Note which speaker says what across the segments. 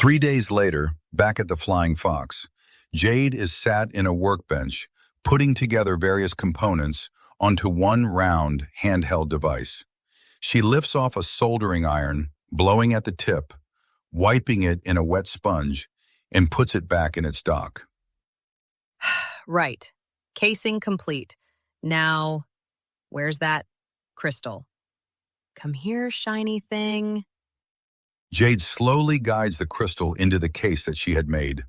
Speaker 1: 3 days later, back at the Flying Fox, Jade is sat in a workbench, putting together various components onto one round handheld device. She lifts off a soldering iron, blowing at the tip, wiping it in a wet sponge, and puts it back in its dock.
Speaker 2: Right. Casing complete. Now, where's that crystal? Come here, shiny thing.
Speaker 1: Jade slowly guides the crystal into the case that she had made.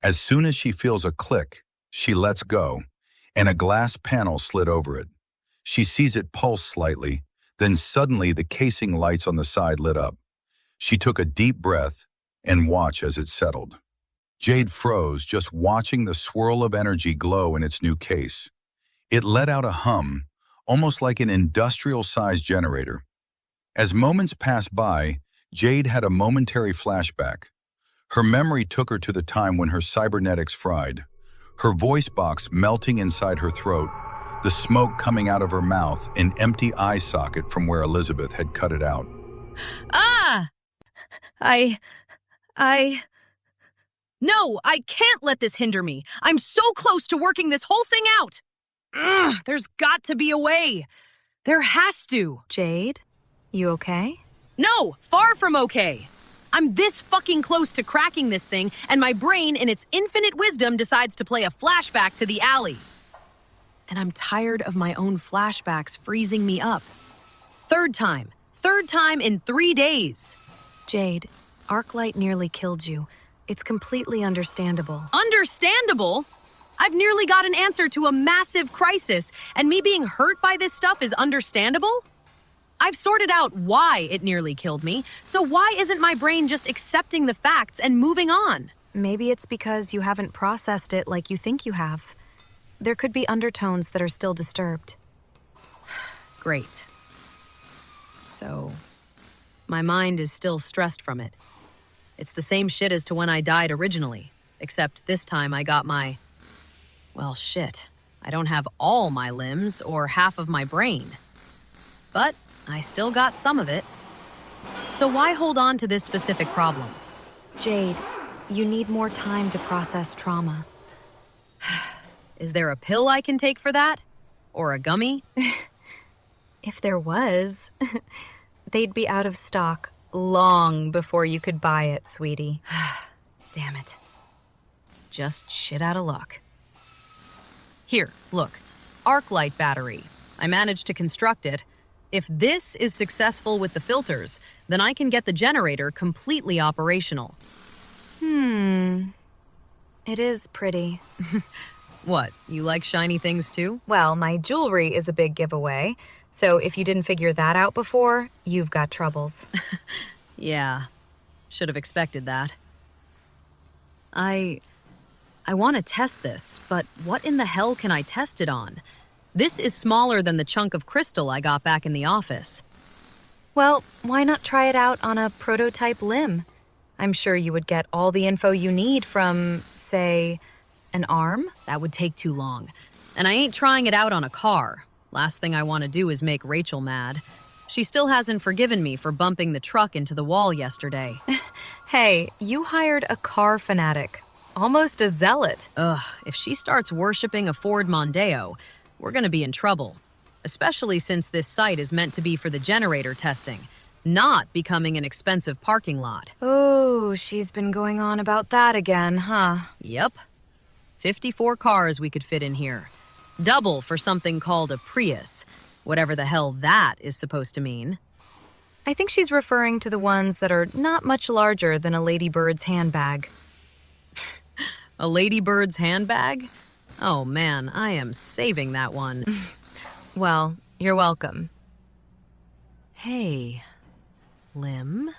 Speaker 1: As soon as she feels a click, she lets go, and a glass panel slid over it. She sees it pulse slightly, then suddenly the casing lights on the side lit up. She took a deep breath and watched as it settled. Jade froze, just watching the swirl of energy glow in its new case. It let out a hum, almost like an industrial-sized generator. As moments passed by, Jade had a momentary flashback. Her memory took her to the time when her cybernetics fried, her voice box melting inside her throat, the smoke coming out of her mouth, an empty eye socket from where Elizabeth had cut it out.
Speaker 2: Ah! No, I can't let this hinder me. I'm so close to working this whole thing out. Ugh, there's got to be a way. There has to.
Speaker 3: Jade, you okay?
Speaker 2: No, far from okay. I'm this fucking close to cracking this thing, and my brain, in its infinite wisdom, decides to play a flashback to the alley. And I'm tired of my own flashbacks freezing me up. Third time in 3 days.
Speaker 3: Jade, Arclight nearly killed you. It's completely understandable.
Speaker 2: Understandable? I've nearly got an answer to a massive crisis, and me being hurt by this stuff is understandable? I've sorted out why it nearly killed me, so why isn't my brain just accepting the facts and moving on?
Speaker 3: Maybe it's because you haven't processed it like you think you have. There could be undertones that are still disturbed.
Speaker 2: Great. So, my mind is still stressed from it. It's the same shit as to when I died originally, except this time I got my... Well, shit. I don't have all my limbs or half of my brain. But I still got some of it. So why hold on to this specific problem?
Speaker 3: Jade, you need more time to process trauma.
Speaker 2: Is there a pill I can take for that? Or a gummy?
Speaker 3: If there was, they'd be out of stock long before you could buy it, sweetie.
Speaker 2: Damn it. Just shit out of luck. Here, look. Arclight battery. I managed to construct it. If this is successful with the filters, then I can get the generator completely operational.
Speaker 3: It is pretty.
Speaker 2: What, you like shiny things too?
Speaker 3: Well, my jewelry is a big giveaway, so if you didn't figure that out before, you've got troubles.
Speaker 2: Yeah, should have expected that. I want to test this, but what in the hell can I test it on? This is smaller than the chunk of crystal I got back in the office.
Speaker 3: Well, why not try it out on a prototype limb? I'm sure you would get all the info you need from, say, an arm?
Speaker 2: That would take too long. And I ain't trying it out on a car. Last thing I want to do is make Rachel mad. She still hasn't forgiven me for bumping the truck into the wall yesterday.
Speaker 3: Hey, you hired a car fanatic. Almost a zealot.
Speaker 2: Ugh, if she starts worshipping a Ford Mondeo, we're gonna be in trouble. Especially since this site is meant to be for the generator testing, not becoming an expensive parking lot.
Speaker 3: Oh, she's been going on about that again, huh?
Speaker 2: Yep. 54 cars we could fit in here. Double for something called a Prius, whatever the hell that is supposed to mean.
Speaker 3: I think she's referring to the ones that are not much larger than a ladybird's handbag.
Speaker 2: A ladybird's handbag? Oh man, I am saving that one.
Speaker 3: Well, you're welcome.
Speaker 2: Hey, Lim,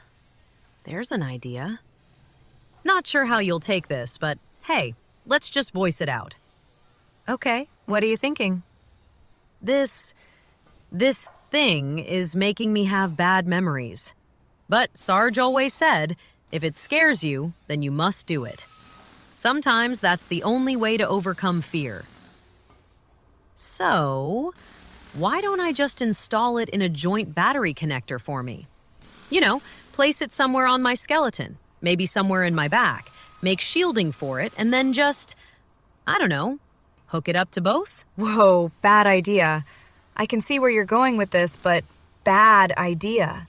Speaker 2: there's an idea. Not sure how you'll take this, but hey, let's just voice it out.
Speaker 3: Okay, what are you thinking?
Speaker 2: This thing is making me have bad memories. But Sarge always said, if it scares you, then you must do it. Sometimes that's the only way to overcome fear. So, why don't I just install it in a joint battery connector for me? You know, place it somewhere on my skeleton. maybe somewhere in my back, make shielding for it, and then just, I don't know, hook it up to both?
Speaker 3: Whoa, bad idea. I can see where you're going with this, but bad idea.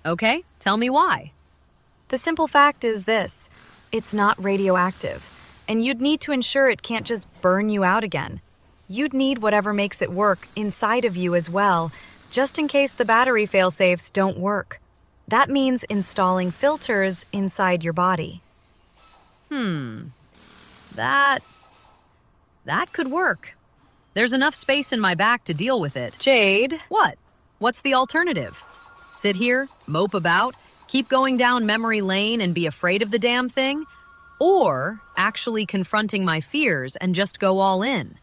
Speaker 2: Okay, tell me why.
Speaker 3: The simple fact is this: it's not radioactive, and you'd need to ensure it can't just burn you out again. You'd need whatever makes it work inside of you as well, just in case the battery failsafes don't work. That means installing filters inside your body.
Speaker 2: That could work. There's enough space in my back to deal with it.
Speaker 3: Jade?
Speaker 2: What? What's the alternative? Sit here, mope about, keep going down memory lane and be afraid of the damn thing? Or actually confronting my fears and just go all in?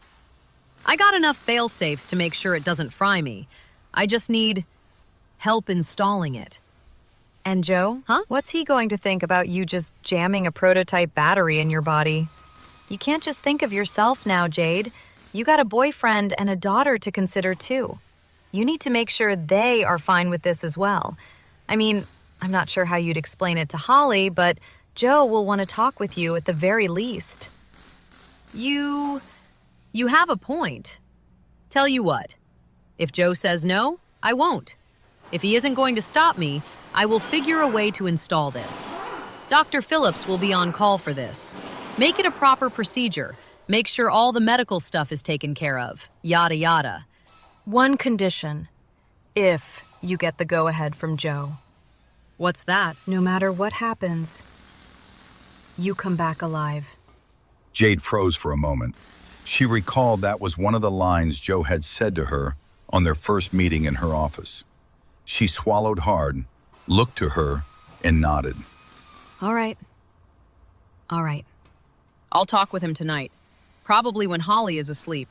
Speaker 2: I got enough fail-safes to make sure it doesn't fry me. I just need help installing it.
Speaker 3: And Joe?
Speaker 2: Huh?
Speaker 3: What's he going to think about you just jamming a prototype battery in your body? You can't just think of yourself now, Jade. You got a boyfriend and a daughter to consider too. You need to make sure they are fine with this as well. I mean, I'm not sure how you'd explain it to Holly, but Joe will want to talk with you at the very least.
Speaker 2: You have a point. Tell you what, if Joe says no, I won't. If he isn't going to stop me, I will figure a way to install this. Dr. Phillips will be on call for this. Make it a proper procedure. Make sure all the medical stuff is taken care of. Yada yada.
Speaker 3: One condition: if you get the go-ahead from Joe.
Speaker 2: What's that?
Speaker 3: No matter what happens, you come back alive.
Speaker 1: Jade froze for a moment. She recalled that was one of the lines Joe had said to her on their first meeting in her office. She swallowed hard, looked to her, and nodded.
Speaker 2: All right. I'll talk with him tonight. Probably when Holly is asleep.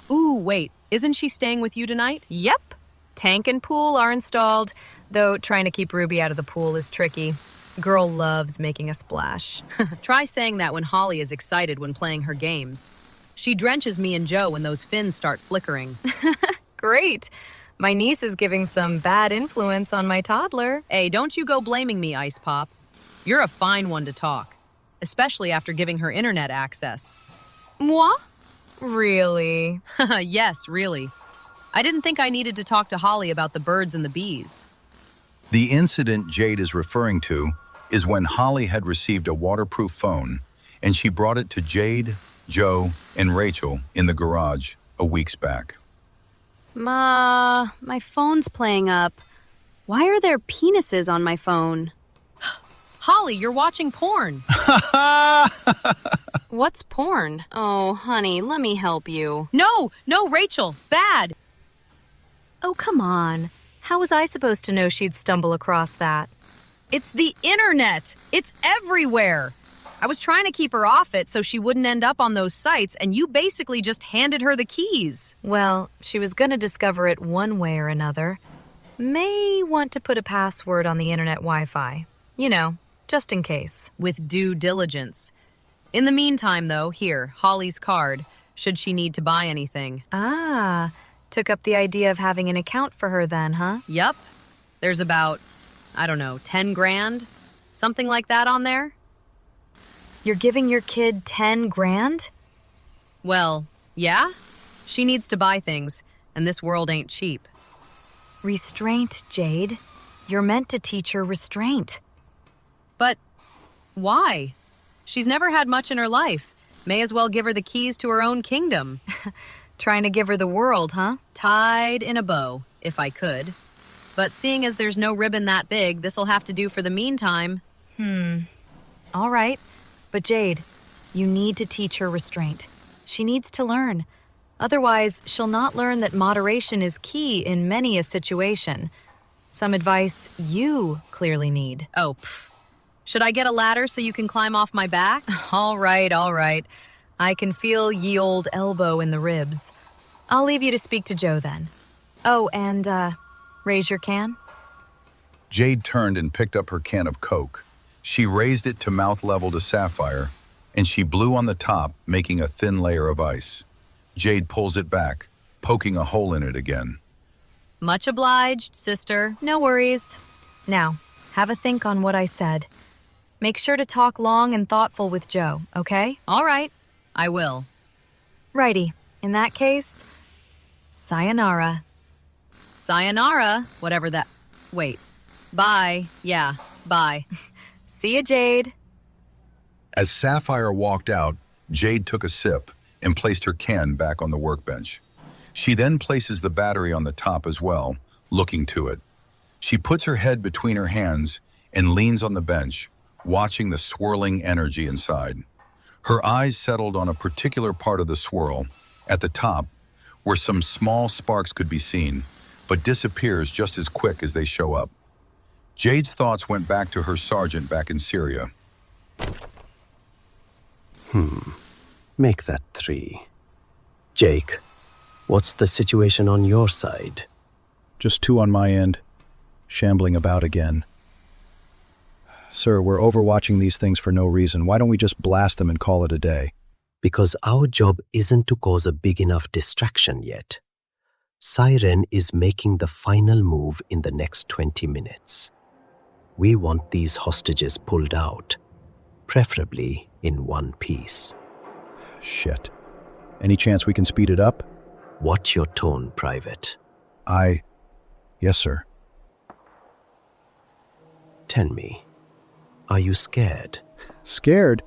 Speaker 2: Ooh, wait, isn't she staying with you tonight?
Speaker 3: Yep. Tank and pool are installed, though trying to keep Ruby out of the pool is tricky. Girl loves making a splash.
Speaker 2: Try saying that when Holly is excited when playing her games. She drenches me and Joe when those fins start flickering.
Speaker 3: Great. My niece is giving some bad influence on my toddler.
Speaker 2: Hey, don't you go blaming me, Ice Pop. You're a fine one to talk, especially after giving her internet access.
Speaker 3: Moi? Really?
Speaker 2: Yes, really. I didn't think I needed to talk to Holly about the birds and the bees.
Speaker 1: The incident Jade is referring to is when Holly had received a waterproof phone, and she brought it to Jade, Joe, and Rachel in the garage a weeks back.
Speaker 4: Ma, my phone's playing up. Why are there penises on my phone?
Speaker 2: Holly, you're watching porn.
Speaker 4: What's porn? Oh, honey, let me help you.
Speaker 2: No, Rachel, bad.
Speaker 3: Oh, come on. How was I supposed to know she'd stumble across that?
Speaker 2: It's the internet. It's everywhere. I was trying to keep her off it so she wouldn't end up on those sites, and you basically just handed her the keys.
Speaker 3: Well, she was gonna discover it one way or another. May want to put a password on the internet Wi-Fi. You know, just in case.
Speaker 2: With due diligence. In the meantime, though, here, Holly's card, should she need to buy anything.
Speaker 3: Ah, took up the idea of having an account for her then, huh?
Speaker 2: Yup. There's about, 10 grand? Something like that on there?
Speaker 3: You're giving your kid 10 grand?
Speaker 2: Well, yeah. She needs to buy things, and this world ain't cheap.
Speaker 3: Restraint, Jade. You're meant to teach her restraint.
Speaker 2: But why? She's never had much in her life. May as well give her the keys to her own kingdom.
Speaker 3: Trying to give her the world, huh?
Speaker 2: Tied in a bow, if I could. But seeing as there's no ribbon that big, this'll have to do for the meantime.
Speaker 3: All right. But Jade, you need to teach her restraint. She needs to learn. Otherwise, she'll not learn that moderation is key in many a situation. Some advice you clearly need.
Speaker 2: Oh, should I get a ladder so you can climb off my back?
Speaker 3: All right. I can feel ye old elbow in the ribs. I'll leave you to speak to Joe then. Oh, and, raise your can.
Speaker 1: Jade turned and picked up her can of Coke. She raised it to mouth level to Sapphire, and she blew on the top, making a thin layer of ice. Jade pulls it back, poking a hole in it again.
Speaker 2: Much obliged, sister.
Speaker 3: No worries. Now, have a think on what I said. Make sure to talk long and thoughtful with Joe, okay?
Speaker 2: All right, I will.
Speaker 3: Righty. In that case, sayonara.
Speaker 2: Sayonara, whatever that... Wait. Bye. Yeah, bye.
Speaker 3: See ya, Jade.
Speaker 1: As Sapphire walked out, Jade took a sip and placed her can back on the workbench. She then places the battery on the top as well, looking to it. She puts her head between her hands and leans on the bench, watching the swirling energy inside. Her eyes settled on a particular part of the swirl, at the top, where some small sparks could be seen, but disappears just as quick as they show up. Jade's thoughts went back to her sergeant back in Syria.
Speaker 5: Make that 3. Jake, what's the situation on your side?
Speaker 6: Just 2 on my end, shambling about again. Sir, we're overwatching these things for no reason. Why don't we just blast them and call it a day?
Speaker 5: Because our job isn't to cause a big enough distraction yet. Siren is making the final move in the next 20 minutes. We want these hostages pulled out, preferably in one piece.
Speaker 6: Shit. Any chance we can speed it up?
Speaker 5: Watch your tone, Private.
Speaker 6: Yes, sir.
Speaker 5: Tell me, are you scared?
Speaker 6: Scared?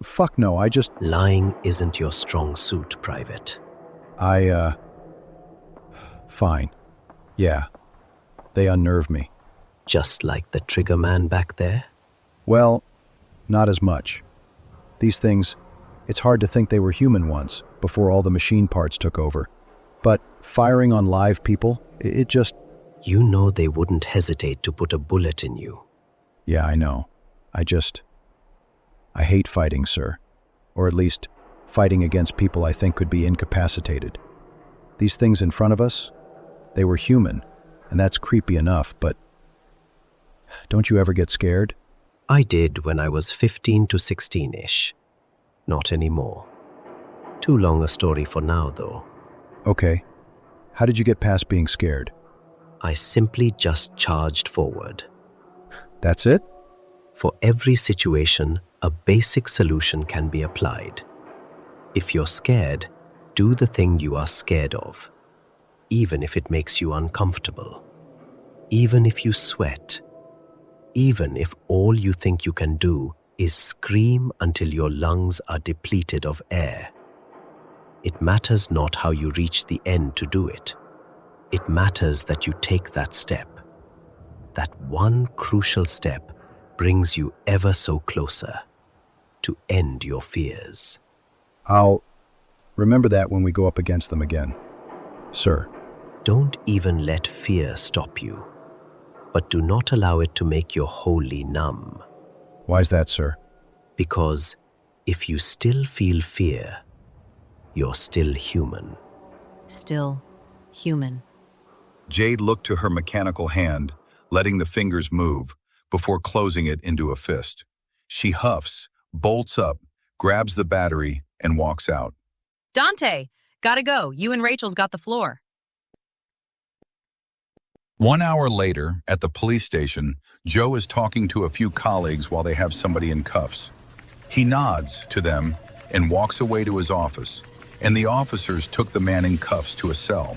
Speaker 6: Fuck no,
Speaker 5: Lying isn't your strong suit, Private.
Speaker 6: Fine. Yeah. They unnerve me.
Speaker 5: Just like the trigger man back there?
Speaker 6: Well, not as much. These things, it's hard to think they were human once, before all the machine parts took over. But firing on live people, it just...
Speaker 5: You know they wouldn't hesitate to put a bullet in you.
Speaker 6: Yeah, I know. I hate fighting, sir. Or at least, fighting against people I think could be incapacitated. These things in front of us, they were human, and that's creepy enough, but... Don't you ever get scared?
Speaker 5: I did when I was 15 to 16-ish. Not anymore. Too long a story for now, though.
Speaker 6: Okay. How did you get past being scared?
Speaker 5: I simply just charged forward.
Speaker 6: That's it?
Speaker 5: For every situation, a basic solution can be applied. If you're scared, do the thing you are scared of, even if it makes you uncomfortable, even if you sweat, even if all you think you can do is scream until your lungs are depleted of air. It matters not how you reach the end to do it. It matters that you take that step. That one crucial step brings you ever so closer to end your fears.
Speaker 6: I'll remember that when we go up against them again. Sir.
Speaker 5: Don't even let fear stop you, but do not allow it to make you wholly numb.
Speaker 6: Why's that, sir?
Speaker 5: Because if you still feel fear, you're still human.
Speaker 2: Still human.
Speaker 1: Jade looked to her mechanical hand, letting the fingers move, before closing it into a fist. She huffs, bolts up, grabs the battery, and walks out.
Speaker 2: Dante, gotta go. You and Rachel's got the floor.
Speaker 1: 1 hour later, at the police station, Joe is talking to a few colleagues while they have somebody in cuffs. He nods to them and walks away to his office, and the officers took the man in cuffs to a cell.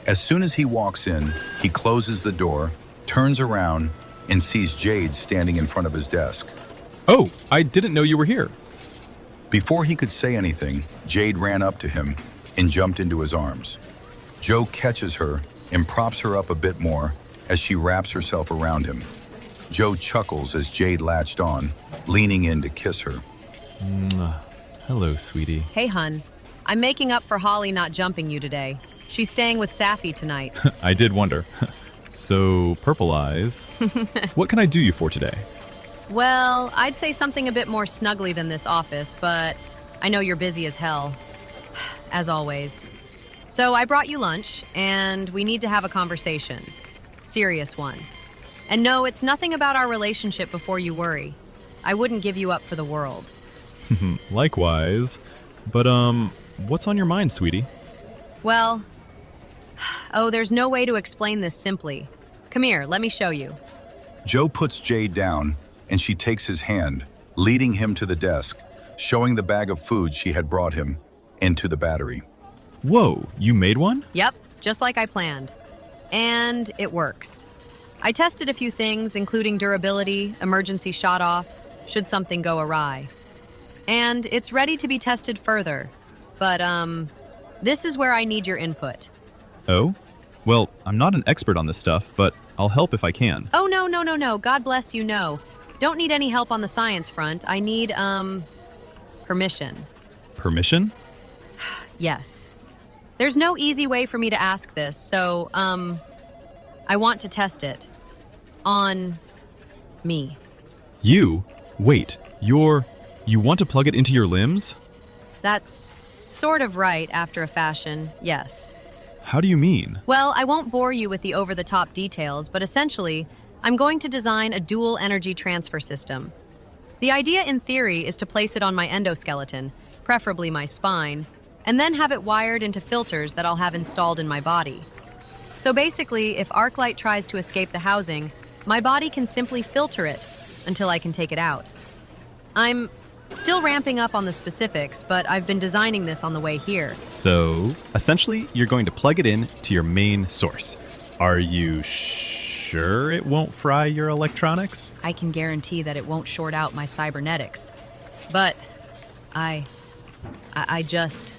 Speaker 1: As soon as he walks in, he closes the door, turns around, and sees Jade standing in front of his desk.
Speaker 7: Oh, I didn't know you were here.
Speaker 1: Before he could say anything, Jade ran up to him and jumped into his arms. Joe catches her and props her up a bit more as she wraps herself around him. Joe chuckles as Jade latched on, leaning in to kiss her.
Speaker 7: Hello, sweetie.
Speaker 2: Hey, hun. I'm making up for Holly not jumping you today. She's staying with Safi tonight.
Speaker 7: I did wonder. So, Purple Eyes, what can I do you for today?
Speaker 2: Well, I'd say something a bit more snuggly than this office, but I know you're busy as hell. As always. So I brought you lunch, and we need to have a conversation. Serious one. And no, it's nothing about our relationship before you worry. I wouldn't give you up for the world.
Speaker 7: Likewise. But, what's on your mind, sweetie?
Speaker 2: Well, there's no way to explain this simply. Come here, let me show you.
Speaker 1: Joe puts Jade down and she takes his hand, leading him to the desk, showing the bag of food she had brought him, into the battery.
Speaker 7: Whoa, you made one?
Speaker 2: Yep, just like I planned. And it works. I tested a few things, including durability, emergency shut-off, should something go awry. And it's ready to be tested further. But, this is where I need your input.
Speaker 7: Oh? Well, I'm not an expert on this stuff, but I'll help if I can.
Speaker 2: Oh, no. God bless you, no. Don't need any help on the science front. I need, permission.
Speaker 7: Permission?
Speaker 2: Yes. There's no easy way for me to ask this, so, I want to test it. On me.
Speaker 7: You? Wait, you want to plug it into your limbs?
Speaker 2: That's sort of right after a fashion, yes.
Speaker 7: How do you mean?
Speaker 2: Well, I won't bore you with the over-the-top details, but essentially, I'm going to design a dual energy transfer system. The idea in theory is to place it on my endoskeleton, preferably my spine, and then have it wired into filters that I'll have installed in my body. So basically, if Arclight tries to escape the housing, my body can simply filter it until I can take it out. I'm still ramping up on the specifics, but I've been designing this on the way here.
Speaker 7: So, essentially, you're going to plug it in to your main source. Are you sure it won't fry your electronics?
Speaker 2: I can guarantee that it won't short out my cybernetics. But I just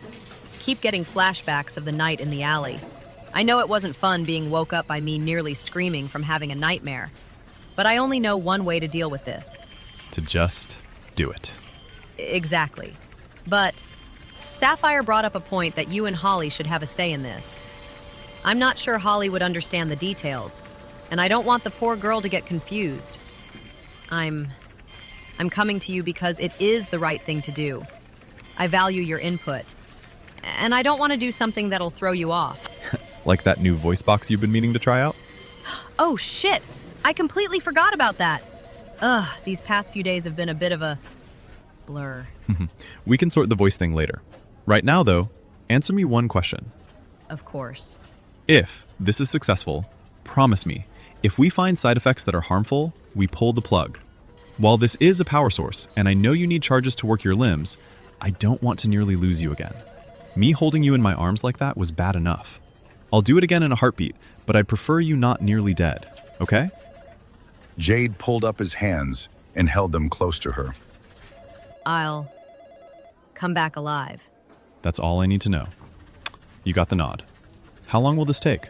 Speaker 2: keep getting flashbacks of the night in the alley. I know it wasn't fun being woke up by me nearly screaming from having a nightmare, but I only know one way to deal with this.
Speaker 7: To just do it.
Speaker 2: Exactly. But Sapphire brought up a point that you and Holly should have a say in this. I'm not sure Holly would understand the details, and I don't want the poor girl to get confused. I'm coming to you because it is the right thing to do. I value your input, and I don't want to do something that'll throw you off.
Speaker 7: Like that new voice box you've been meaning to try out?
Speaker 2: Oh shit! I completely forgot about that. Ugh, these past few days have been a bit of a blur.
Speaker 7: We can sort the voice thing later. Right now, though, answer me one question.
Speaker 2: Of course.
Speaker 7: If this is successful, promise me, if we find side effects that are harmful, we pull the plug. While this is a power source, and I know you need charges to work your limbs, I don't want to nearly lose you again. Me holding you in my arms like that was bad enough. I'll do it again in a heartbeat, but I'd prefer you not nearly dead, okay?
Speaker 1: Jade pulled up his hands and held them close to her.
Speaker 2: I'll come back alive.
Speaker 7: That's all I need to know. You got the nod. How long will this take?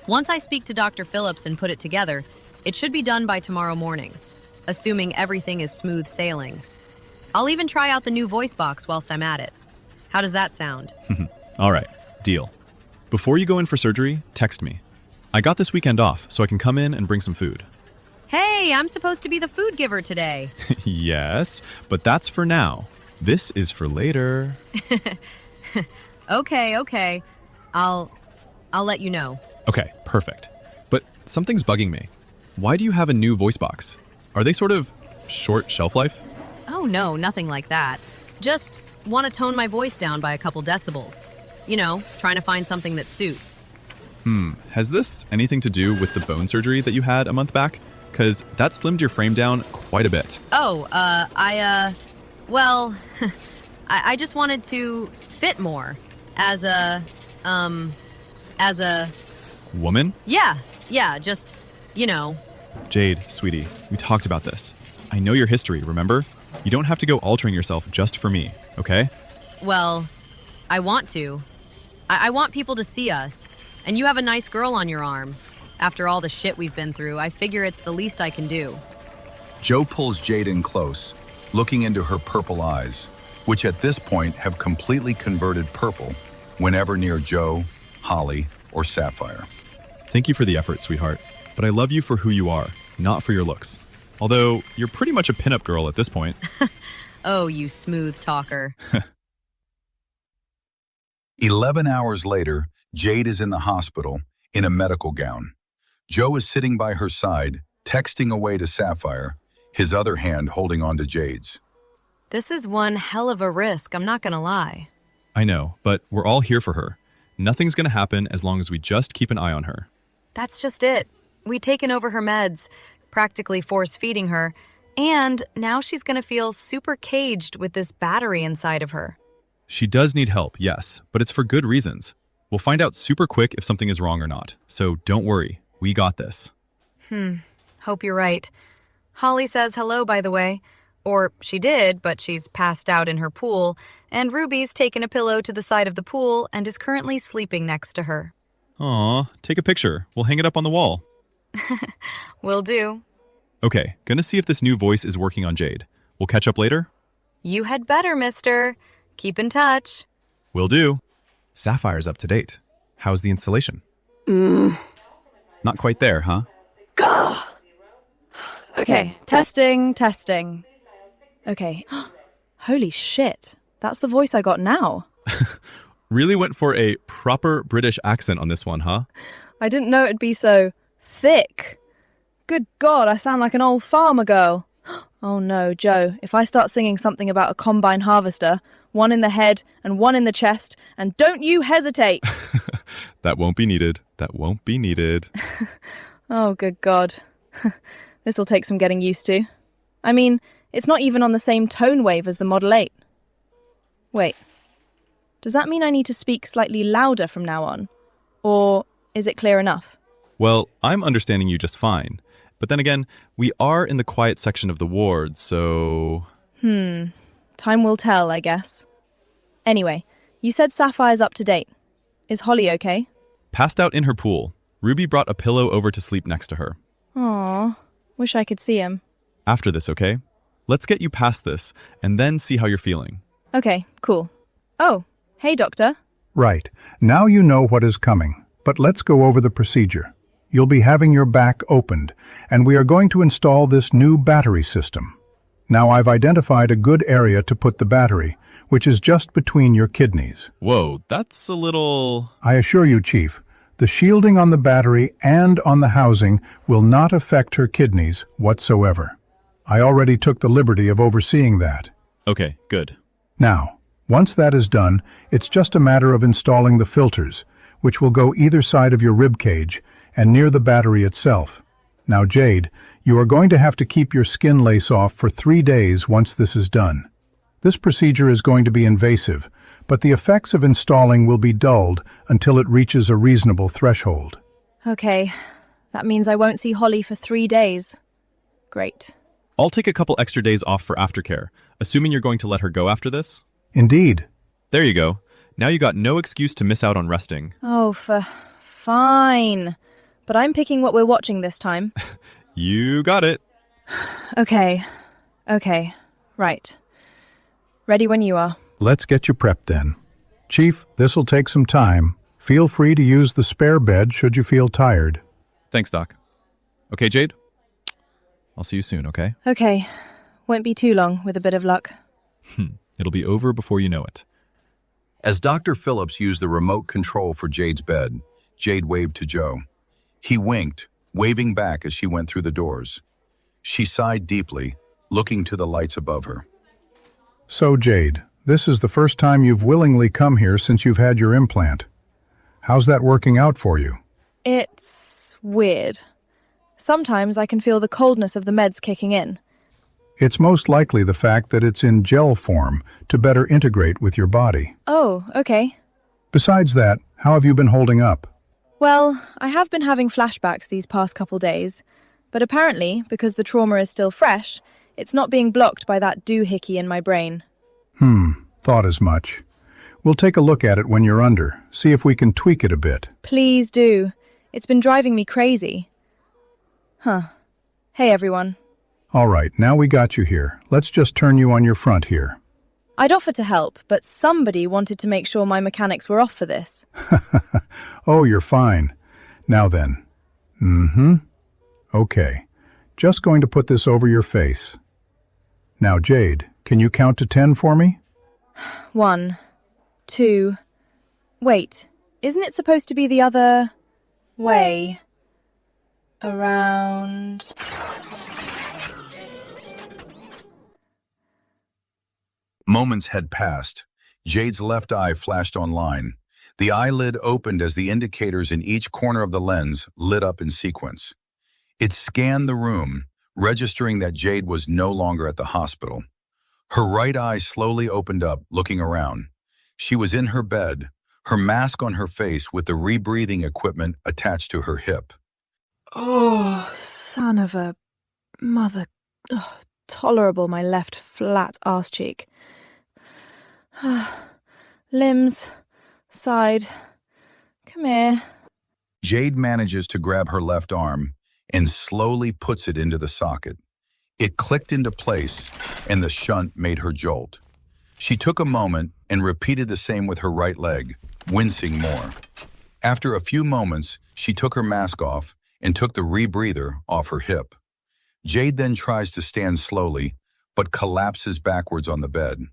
Speaker 2: Once I speak to Dr. Phillips and put it together, it should be done by tomorrow morning, assuming everything is smooth sailing. I'll even try out the new voice box whilst I'm at it. How does that sound?
Speaker 7: All right, deal. Before you go in for surgery, text me. I got this weekend off, so I can come in and bring some food.
Speaker 2: Hey, I'm supposed to be the food giver today.
Speaker 7: Yes, but that's for now. This is for later.
Speaker 2: Okay. I'll let you know.
Speaker 7: Okay, perfect. But something's bugging me. Why do you have a new voice box? Are they sort of short shelf life?
Speaker 2: Oh no, nothing like that. Just want to tone my voice down by a couple decibels. You know, trying to find something that suits.
Speaker 7: Has this anything to do with the bone surgery that you had a month back? Because that slimmed your frame down quite a bit.
Speaker 2: Oh, well, I just wanted to fit more as a
Speaker 7: Woman?
Speaker 2: Yeah, just, you know.
Speaker 7: Jade, sweetie, we talked about this. I know your history, remember? You don't have to go altering yourself just for me, okay?
Speaker 2: Well, I want to. I want people to see us. And you have a nice girl on your arm. After all the shit we've been through, I figure it's the least I can do.
Speaker 1: Joe pulls Jade in close, looking into her purple eyes, which at this point have completely converted purple whenever near Joe, Holly, or Sapphire.
Speaker 7: Thank you for the effort, sweetheart. But I love you for who you are, not for your looks. Although, you're pretty much a pinup girl at this point.
Speaker 2: Oh, you smooth talker.
Speaker 1: 11 hours later, Jade is in the hospital in a medical gown. Joe is sitting by her side, texting away to Sapphire, his other hand holding onto Jade's.
Speaker 3: This is one hell of a risk, I'm not gonna lie.
Speaker 7: I know, but we're all here for her. Nothing's gonna happen as long as we just keep an eye on her.
Speaker 3: That's just it. We'd taken over her meds, practically force-feeding her, And now she's going to feel super caged with this battery inside of her.
Speaker 7: She does need help, yes, but it's for good reasons. We'll find out super quick if something is wrong or not, so don't worry, we got this.
Speaker 3: Hope you're right. Holly says hello, by the way. Or she did, but she's passed out in her pool, and Ruby's taken a pillow to the side of the pool and is currently sleeping next to her.
Speaker 7: Aw, take a picture. We'll hang it up on the wall.
Speaker 3: Will do.
Speaker 7: Okay, gonna see if this new voice is working on Jade. We'll catch up later?
Speaker 3: You had better, mister. Keep in touch.
Speaker 7: Will do. Sapphire's up to date. How's the installation? Not quite there, huh?
Speaker 8: Okay, testing. Okay. Holy shit. That's the voice I got now.
Speaker 7: Really went for a proper British accent on this one, huh?
Speaker 8: I didn't know it'd be so thick. Good God, I sound like an old farmer girl. Oh no, Joe, if I start singing something about a combine harvester, one in the head and one in the chest, and don't you hesitate.
Speaker 7: That won't be needed. That won't be needed.
Speaker 8: Oh, good God. This'll take some getting used to. I mean, it's not even on the same tone wave as the Model 8. Wait, does that mean I need to speak slightly louder from now on? Or is it clear enough?
Speaker 7: Well, I'm understanding you just fine. But then again, we are in the quiet section of the ward, so...
Speaker 8: Time will tell, I guess. Anyway, you said Sapphire's up to date. Is Holly okay?
Speaker 7: Passed out in her pool. Ruby brought a pillow over to sleep next to her.
Speaker 8: Aw, wish I could see him.
Speaker 7: After this, okay? Let's get you past this, and then see how you're feeling.
Speaker 8: Okay, cool. Oh, hey, Doctor.
Speaker 6: Right. Now you know what is coming, but let's go over the procedure. You'll be having your back opened, and we are going to install this new battery system. Now I've identified a good area to put the battery, which is just between your kidneys.
Speaker 7: Whoa, that's a little...
Speaker 6: I assure you, Chief, the shielding on the battery and on the housing will not affect her kidneys whatsoever. I already took the liberty of overseeing that.
Speaker 7: Okay, good.
Speaker 6: Now, once that is done, it's just a matter of installing the filters, which will go either side of your rib cage and near the battery itself. Now, Jade, you are going to have to keep your skin lace off for 3 days once this is done. This procedure is going to be invasive, but the effects of installing will be dulled until it reaches a reasonable threshold.
Speaker 8: Okay, that means I won't see Holly for 3 days. Great.
Speaker 7: I'll take a couple extra days off for aftercare, assuming you're going to let her go after this.
Speaker 6: Indeed.
Speaker 7: There you go. Now you got no excuse to miss out on resting.
Speaker 8: Oh, fine. But I'm picking what we're watching this time.
Speaker 7: You got it.
Speaker 8: Okay, right. Ready when you are.
Speaker 6: Let's get you prepped then. Chief, this'll take some time. Feel free to use the spare bed should you feel tired.
Speaker 7: Thanks, Doc. Okay, Jade? I'll see you soon, okay?
Speaker 8: Okay, won't be too long with a bit of luck.
Speaker 7: It'll be over before you know it.
Speaker 1: As Dr. Phillips used the remote control for Jade's bed, Jade waved to Joe. He winked, waving back as she went through the doors. She sighed deeply, looking to the lights above her.
Speaker 6: So, Jade, this is the first time you've willingly come here since you've had your implant. How's that working out for you?
Speaker 8: It's weird. Sometimes I can feel the coldness of the meds kicking in.
Speaker 6: It's most likely the fact that it's in gel form to better integrate with your body.
Speaker 8: Oh, okay.
Speaker 6: Besides that, how have you been holding up?
Speaker 8: Well, I have been having flashbacks these past couple days, but apparently, because the trauma is still fresh, it's not being blocked by that doohickey in my brain.
Speaker 6: Thought as much. We'll take a look at it when you're under, see if we can tweak it a bit.
Speaker 8: Please do. It's been driving me crazy. Hey, everyone.
Speaker 6: All right, now we got you here. Let's just turn you on your front here.
Speaker 8: I'd offer to help, but somebody wanted to make sure my mechanics were off for this.
Speaker 6: Oh, you're fine. Now then. Okay. Just going to put this over your face. Now, Jade, can you count to 10 for me?
Speaker 8: 1, 2... Wait, isn't it supposed to be the other way? Around...
Speaker 1: Moments had passed. Jade's left eye flashed online. The eyelid opened as the indicators in each corner of the lens lit up in sequence. It scanned the room, registering that Jade was no longer at the hospital. Her right eye slowly opened up, looking around. She was in her bed, her mask on her face with the rebreathing equipment attached to her hip.
Speaker 8: Oh, son of a mother. Oh, tolerable, my left flat arse cheek. Limbs, side. Come here.
Speaker 1: Jade manages to grab her left arm and slowly puts it into the socket. It clicked into place, and the shunt made her jolt. She took a moment and repeated the same with her right leg, wincing more. After a few moments, she took her mask off and took the rebreather off her hip. Jade then tries to stand slowly, but collapses backwards on the bed.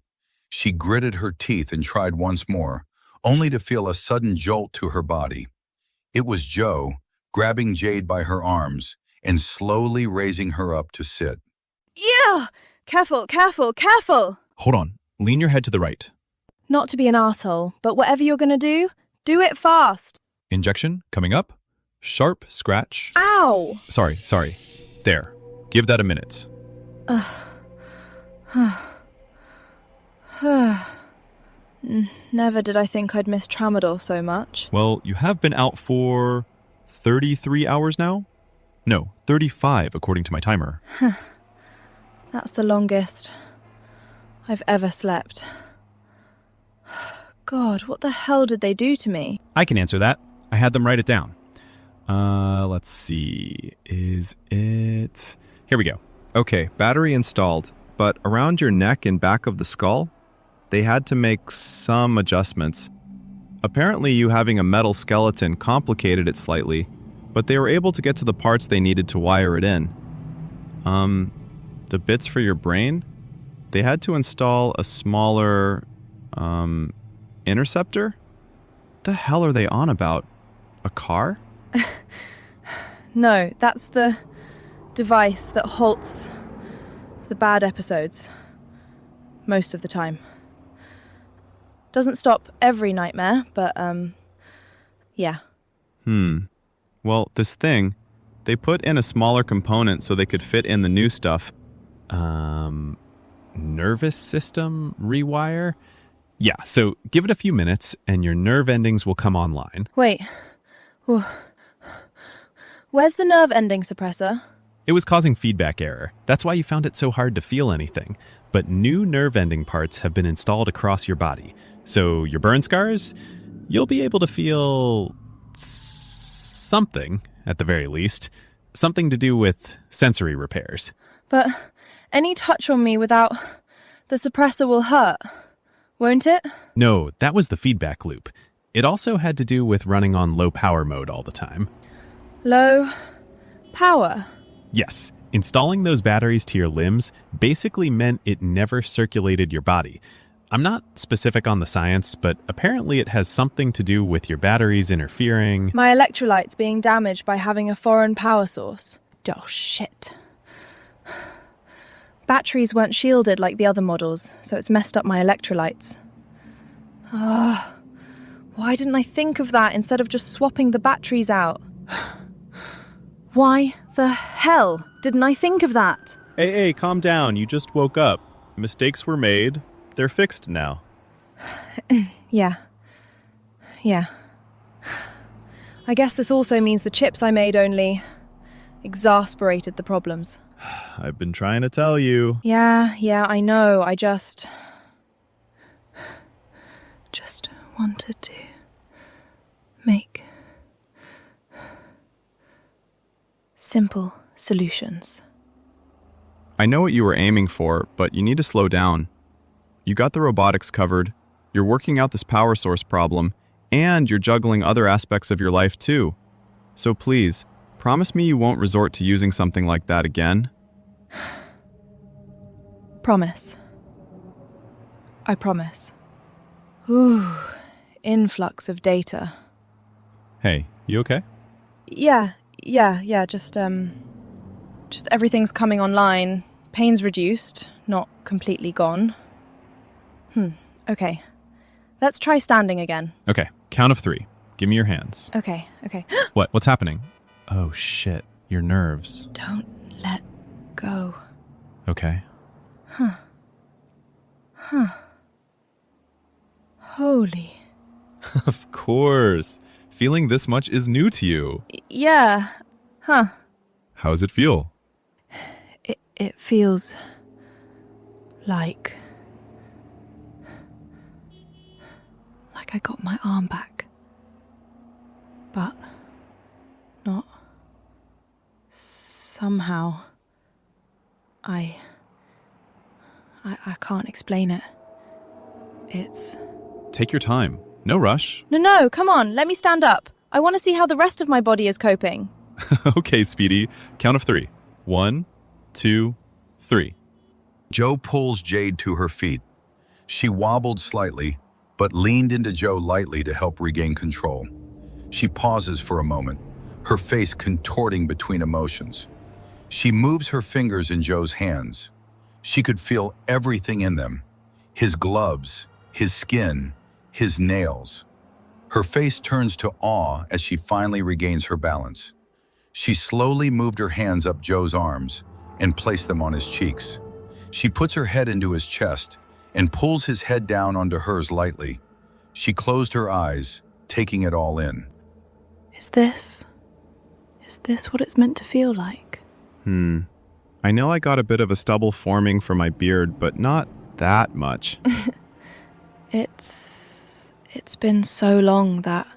Speaker 1: She gritted her teeth and tried once more, only to feel a sudden jolt to her body. It was Joe, grabbing Jade by her arms and slowly raising her up to sit.
Speaker 8: Yeah! Careful, careful, careful!
Speaker 7: Hold on. Lean your head to the right.
Speaker 8: Not to be an arsehole, but whatever you're gonna do it fast.
Speaker 7: Injection coming up. Sharp scratch.
Speaker 8: Ow!
Speaker 7: Sorry. There. Give that a minute.
Speaker 8: Never did I think I'd miss Tramadol so much.
Speaker 7: Well, you have been out for 33 hours now? No, 35 according to my timer.
Speaker 8: That's the longest I've ever slept. God, what the hell did they do to me?
Speaker 7: I can answer that. I had them write it down. Let's see. Is it... Here we go.
Speaker 9: Okay, battery installed, but around your neck and back of the skull, they had to make some adjustments. Apparently you having a metal skeleton complicated it slightly, but they were able to get to the parts they needed to wire it in. The bits for your brain? They had to install a smaller, interceptor? The hell are they on about? A car?
Speaker 8: No, that's the device that halts the bad episodes. Most of the time. Doesn't stop every nightmare, but, yeah.
Speaker 9: Well, this thing, they put in a smaller component so they could fit in the new stuff. Nervous system rewire? Yeah, so give it a few minutes and your nerve endings will come online.
Speaker 8: Wait. Where's the nerve ending suppressor?
Speaker 7: It was causing feedback error. That's why you found it so hard to feel anything. But new nerve ending parts have been installed across your body. So your burn scars, you'll be able to feel something, at the very least. Something to do with sensory repairs.
Speaker 8: But any touch on me without the suppressor will hurt, won't it?
Speaker 7: No, that was the feedback loop. It also had to do with running on low power mode all the time.
Speaker 8: Low power?
Speaker 7: Yes, installing those batteries to your limbs basically meant it never circulated your body. I'm not specific on the science, but apparently it has something to do with your batteries interfering.
Speaker 8: My electrolytes being damaged by having a foreign power source. Oh, shit. Batteries weren't shielded like the other models, so it's messed up my electrolytes. Why didn't I think of that instead of just swapping the batteries out? Why the hell didn't I think of that?
Speaker 7: Hey, calm down. You just woke up. Mistakes were made. They're fixed now.
Speaker 8: Yeah. I guess this also means the chips I made only exasperated the problems.
Speaker 7: I've been trying to tell you.
Speaker 8: Yeah, I know. I just wanted to make simple solutions.
Speaker 9: I know what you were aiming for, but you need to slow down. You got the robotics covered, you're working out this power source problem, and you're juggling other aspects of your life too. So please, promise me you won't resort to using something like that again.
Speaker 8: Promise. I promise. Ooh, influx of data.
Speaker 7: Hey, you okay?
Speaker 8: Yeah, just everything's coming online. Pain's reduced, not completely gone. Okay. Let's try standing again.
Speaker 7: Okay, count of 3. Give me your hands.
Speaker 8: Okay.
Speaker 7: What's happening? Oh shit, your nerves.
Speaker 8: Don't let go.
Speaker 7: Okay.
Speaker 8: Holy.
Speaker 7: Of course. Feeling this much is new to you.
Speaker 8: Yeah. Huh.
Speaker 7: How's it feel?
Speaker 8: It feels like I got my arm back. But not somehow. I can't explain it. It's...
Speaker 7: Take your time. No rush.
Speaker 8: No, come on, let me stand up. I want to see how the rest of my body is coping.
Speaker 7: Okay, Speedy. Count of 3. 1, 2, 3.
Speaker 1: Joe pulls Jade to her feet. She wobbled slightly, but leaned into Joe lightly to help regain control. She pauses for a moment, her face contorting between emotions. She moves her fingers in Joe's hands. She could feel everything in them: his gloves, his skin, his nails. Her face turns to awe as she finally regains her balance. She slowly moved her hands up Joe's arms and placed them on his cheeks. She puts her head into his chest and pulls his head down onto hers lightly. She closed her eyes, taking it all in.
Speaker 8: Is this what it's meant to feel like?
Speaker 9: I know I got a bit of a stubble forming from my beard, but not that much.
Speaker 8: It's been so long that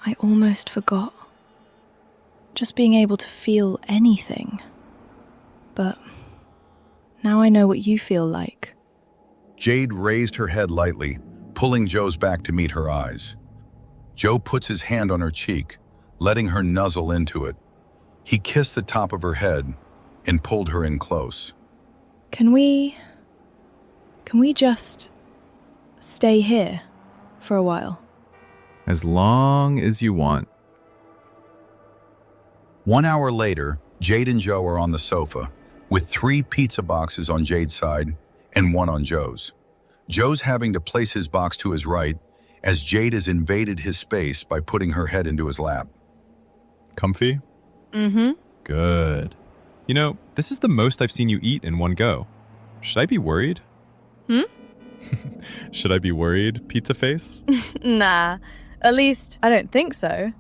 Speaker 8: I almost forgot. Just being able to feel anything. But now I know what you feel like.
Speaker 1: Jade raised her head lightly, pulling Joe's back to meet her eyes. Joe puts his hand on her cheek, letting her nuzzle into it. He kissed the top of her head and pulled her in close.
Speaker 8: Can we just stay here for a while?
Speaker 9: As long as you want.
Speaker 1: 1 hour later, Jade and Joe are on the sofa, with 3 pizza boxes on Jade's side and 1 on Joe's. Joe's having to place his box to his right as Jade has invaded his space by putting her head into his lap.
Speaker 7: Comfy?
Speaker 8: Mm-hmm.
Speaker 7: Good. You know, this is the most I've seen you eat in one go. Should I be worried? Should I be worried, pizza face?
Speaker 8: Nah, at least I don't think so.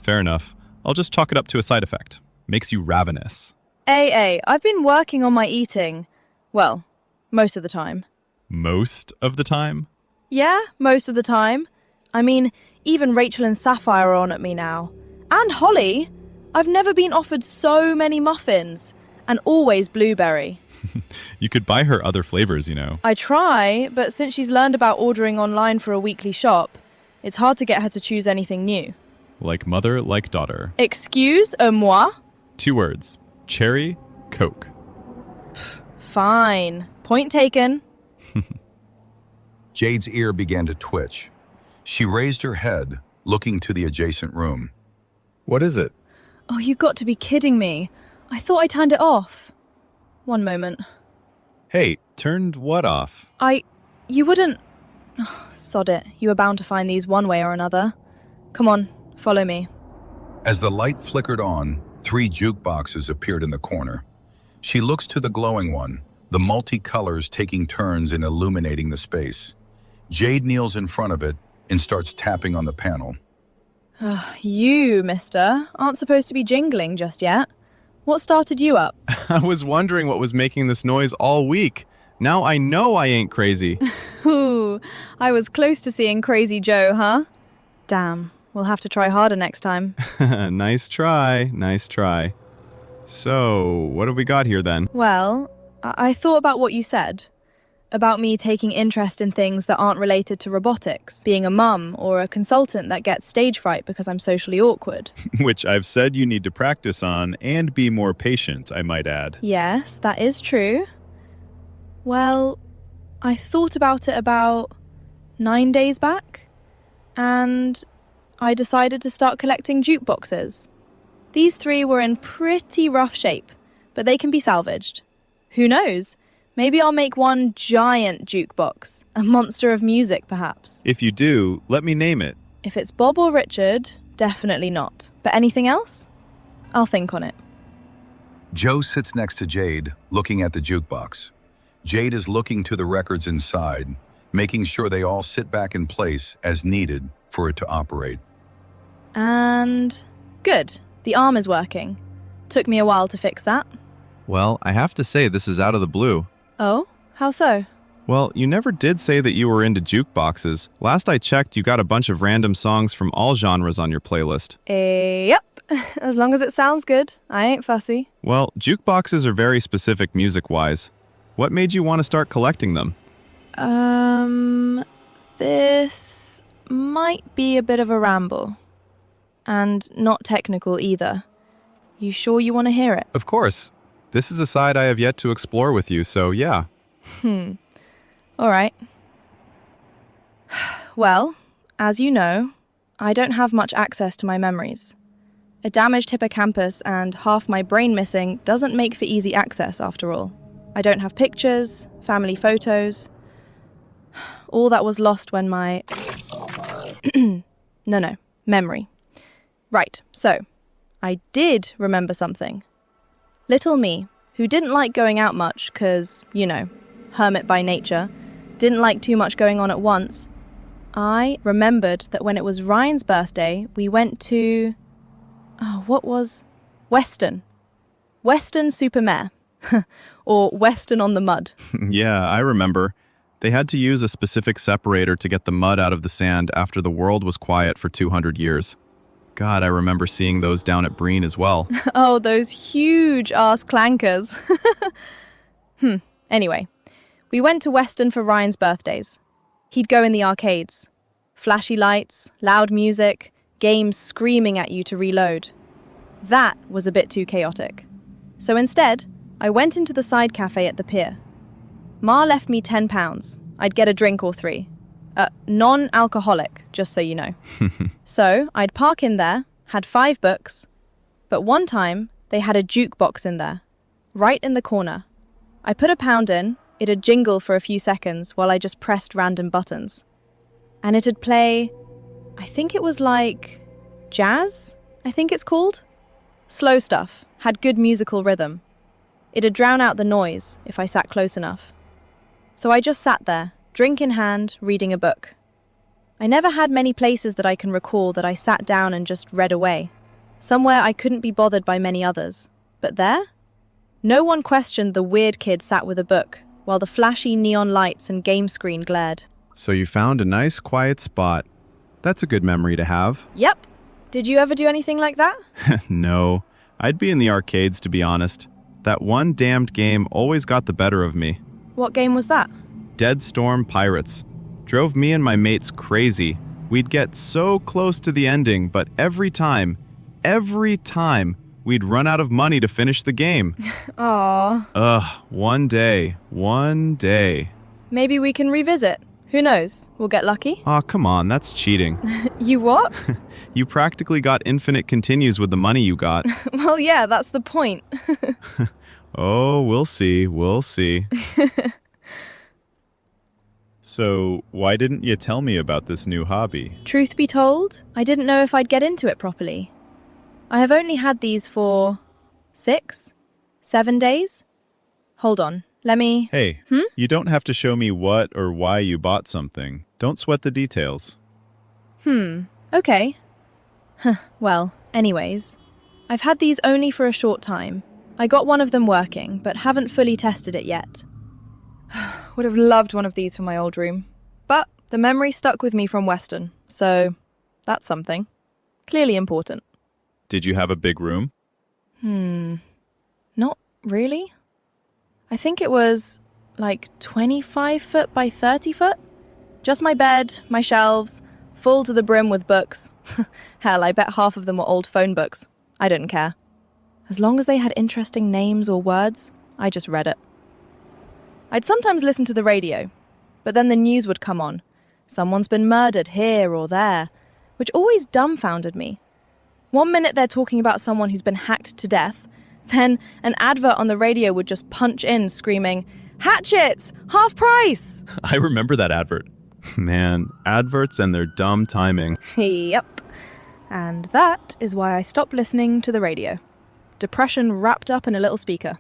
Speaker 7: Fair enough. I'll just chalk it up to a side effect. Makes you ravenous.
Speaker 8: I've been working on my eating. Well, most of the time.
Speaker 7: Most of the time?
Speaker 8: Yeah, most of the time. I mean, even Rachel and Sapphire are on at me now. And Holly. I've never been offered so many muffins. And always blueberry.
Speaker 7: You could buy her other flavors, you know.
Speaker 8: I try, but since she's learned about ordering online for a weekly shop, it's hard to get her to choose anything new.
Speaker 7: Like mother, like daughter.
Speaker 8: Excuse-moi?
Speaker 7: 2 words. Cherry, Coke.
Speaker 8: Fine. Point taken.
Speaker 1: Jade's ear began to twitch. She raised her head, looking to the adjacent room.
Speaker 9: What is it?
Speaker 8: Oh, you got to be kidding me. I thought I turned it off. One moment.
Speaker 7: Hey, turned what off?
Speaker 8: You wouldn't... Oh, sod it. You were bound to find these one way or another. Come on, follow me.
Speaker 1: As the light flickered on, 3 jukeboxes appeared in the corner. She looks to the glowing one, the multicolors taking turns in illuminating the space. Jade kneels in front of it and starts tapping on the panel.
Speaker 8: You, mister, aren't supposed to be jingling just yet. What started you up?
Speaker 9: I was wondering what was making this noise all week. Now I know I ain't crazy.
Speaker 8: Ooh, I was close to seeing Crazy Joe, huh? Damn, we'll have to try harder next time.
Speaker 9: Nice try, nice try. So, what have we got here then?
Speaker 8: Well, I thought about what you said. About me taking interest in things that aren't related to robotics, being a mum or a consultant that gets stage fright because I'm socially awkward.
Speaker 7: Which I've said you need to practice on and be more patient, I might add.
Speaker 8: Yes, that is true. Well, I thought about it about 9 days back, and I decided to start collecting jukeboxes. These 3 were in pretty rough shape, but they can be salvaged. Who knows? Maybe I'll make one giant jukebox, a monster of music, perhaps.
Speaker 7: If you do, let me name it.
Speaker 8: If it's Bob or Richard, definitely not. But anything else? I'll think on it.
Speaker 1: Joe sits next to Jade, looking at the jukebox. Jade is looking to the records inside, making sure they all sit back in place as needed for it to operate.
Speaker 8: And good. The arm is working. Took me a while to fix that.
Speaker 9: Well, I have to say this is out of the blue.
Speaker 8: Oh? How so?
Speaker 9: Well, you never did say that you were into jukeboxes. Last I checked, you got a bunch of random songs from all genres on your playlist.
Speaker 8: Yep. As long as it sounds good. I ain't fussy.
Speaker 9: Well, jukeboxes are very specific music-wise. What made you want to start collecting them?
Speaker 8: This might be a bit of a ramble. And not technical either. You sure you want to hear it?
Speaker 9: Of course. This is a side I have yet to explore with you, so yeah.
Speaker 8: All right. Well, as you know, I don't have much access to my memories. A damaged hippocampus and half my brain missing doesn't make for easy access, after all. I don't have pictures, family photos. All that was lost when my... memory. Right, so, I did remember something. Little me, who didn't like going out much, 'cause, hermit by nature, didn't like too much going on at once, I remembered that when it was Ryan's birthday, we went to... Weston. Weston Supermare. Or Weston on the Mud.
Speaker 9: Yeah, I remember. They had to use a specific separator to get the mud out of the sand after the world was quiet for 200 years. God, I remember seeing those down at Breen as well.
Speaker 8: Oh, those huge-ass clankers. Anyway, we went to Weston for Ryan's birthdays. He'd go in the arcades. Flashy lights, loud music, games screaming at you to reload. That was a bit too chaotic. So instead, I went into the side cafe at the pier. Ma left me £10. I'd get a drink or three. Non-alcoholic, just so you know. So I'd park in there, had 5 books, but one time they had a jukebox in there, right in the corner. I put £1 in, it'd jingle for a few seconds while I just pressed random buttons. And it'd play, I think it was like jazz, I think it's called. Slow stuff, had good musical rhythm. It'd drown out the noise if I sat close enough. So I just sat there, drink in hand, reading a book. I never had many places that I can recall that I sat down and just read away. Somewhere I couldn't be bothered by many others. But there? No one questioned the weird kid sat with a book, while the flashy neon lights and game screen glared.
Speaker 9: So you found a nice, quiet spot. That's a good memory to have.
Speaker 8: Yep. Did you ever do anything like that?
Speaker 9: No. I'd be in the arcades, to be honest. That one damned game always got the better of me.
Speaker 8: What game was that?
Speaker 9: Dead Storm Pirates. Drove me and my mates crazy. We'd get so close to the ending, but every time, we'd run out of money to finish the game.
Speaker 8: Aww.
Speaker 9: One day.
Speaker 8: Maybe we can revisit. Who knows? We'll get lucky.
Speaker 9: Aw, come on, that's cheating.
Speaker 8: You what?
Speaker 9: You practically got infinite continues with the money you got.
Speaker 8: Well, yeah, that's the point.
Speaker 9: Oh, we'll see.
Speaker 7: So, why didn't you tell me about this new hobby?
Speaker 8: Truth be told, I didn't know if I'd get into it properly. I have only had these for 6, 7 days. Hold on, let me...
Speaker 7: Hey, you don't have to show me what or why you bought something. Don't sweat the details.
Speaker 8: Okay. Well, anyways, I've had these only for a short time. I got one of them working, but haven't fully tested it yet. Would have loved one of these for my old room. But the memory stuck with me from Weston, so that's something. Clearly important.
Speaker 7: Did you have a big room?
Speaker 8: Not really. I think it was like 25 foot by 30 foot. Just my bed, my shelves, full to the brim with books. Hell, I bet half of them were old phone books. I didn't care. As long as they had interesting names or words, I just read it. I'd sometimes listen to the radio, but then the news would come on. Someone's been murdered here or there, which always dumbfounded me. 1 minute they're talking about someone who's been hacked to death, then an advert on the radio would just punch in screaming, "Hatchets! Half price!"
Speaker 7: I remember that advert.
Speaker 9: Man, adverts and their dumb timing.
Speaker 8: Yep. And that is why I stopped listening to the radio. depression wrapped up in a little speaker.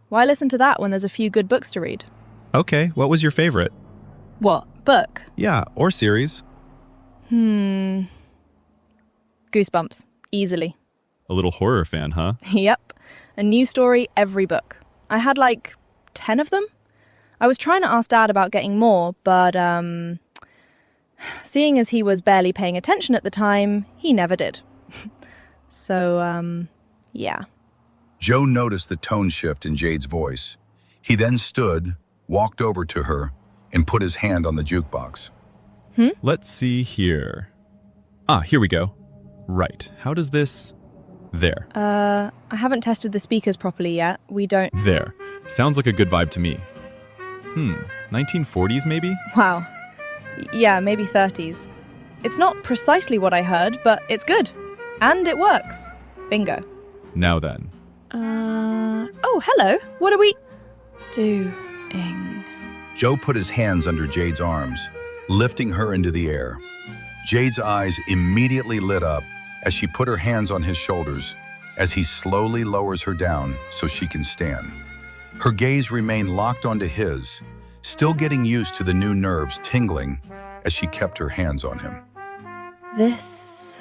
Speaker 8: Why listen to that when there's a few good books to read?
Speaker 9: Okay, what was your favorite?
Speaker 8: What, book?
Speaker 9: Yeah, or series.
Speaker 8: Goosebumps. Easily.
Speaker 7: A little horror fan, huh?
Speaker 8: Yep. A new story every book. I had like 10 of them. I was trying to ask Dad about getting more, but seeing as he was barely paying attention at the time, he never did. So, yeah.
Speaker 1: Joe noticed the tone shift in Jade's voice. He then stood, walked over to her, and put his hand on the jukebox.
Speaker 7: Let's see here. Ah, here we go. Right. How does this... There.
Speaker 8: I haven't tested the speakers properly yet. We don't...
Speaker 7: There. Sounds like a good vibe to me. 1940s maybe?
Speaker 8: Wow. Yeah, maybe 30s. It's not precisely what I heard, but it's good. And it works. Bingo.
Speaker 7: Now then.
Speaker 8: Oh, hello. What are we doing?
Speaker 1: Joe put his hands under Jade's arms, lifting her into the air. Jade's eyes immediately lit up as she put her hands on his shoulders as he slowly lowers her down so she can stand. Her gaze remained locked onto his, still getting used to the new nerves tingling as she kept her hands on him.
Speaker 8: This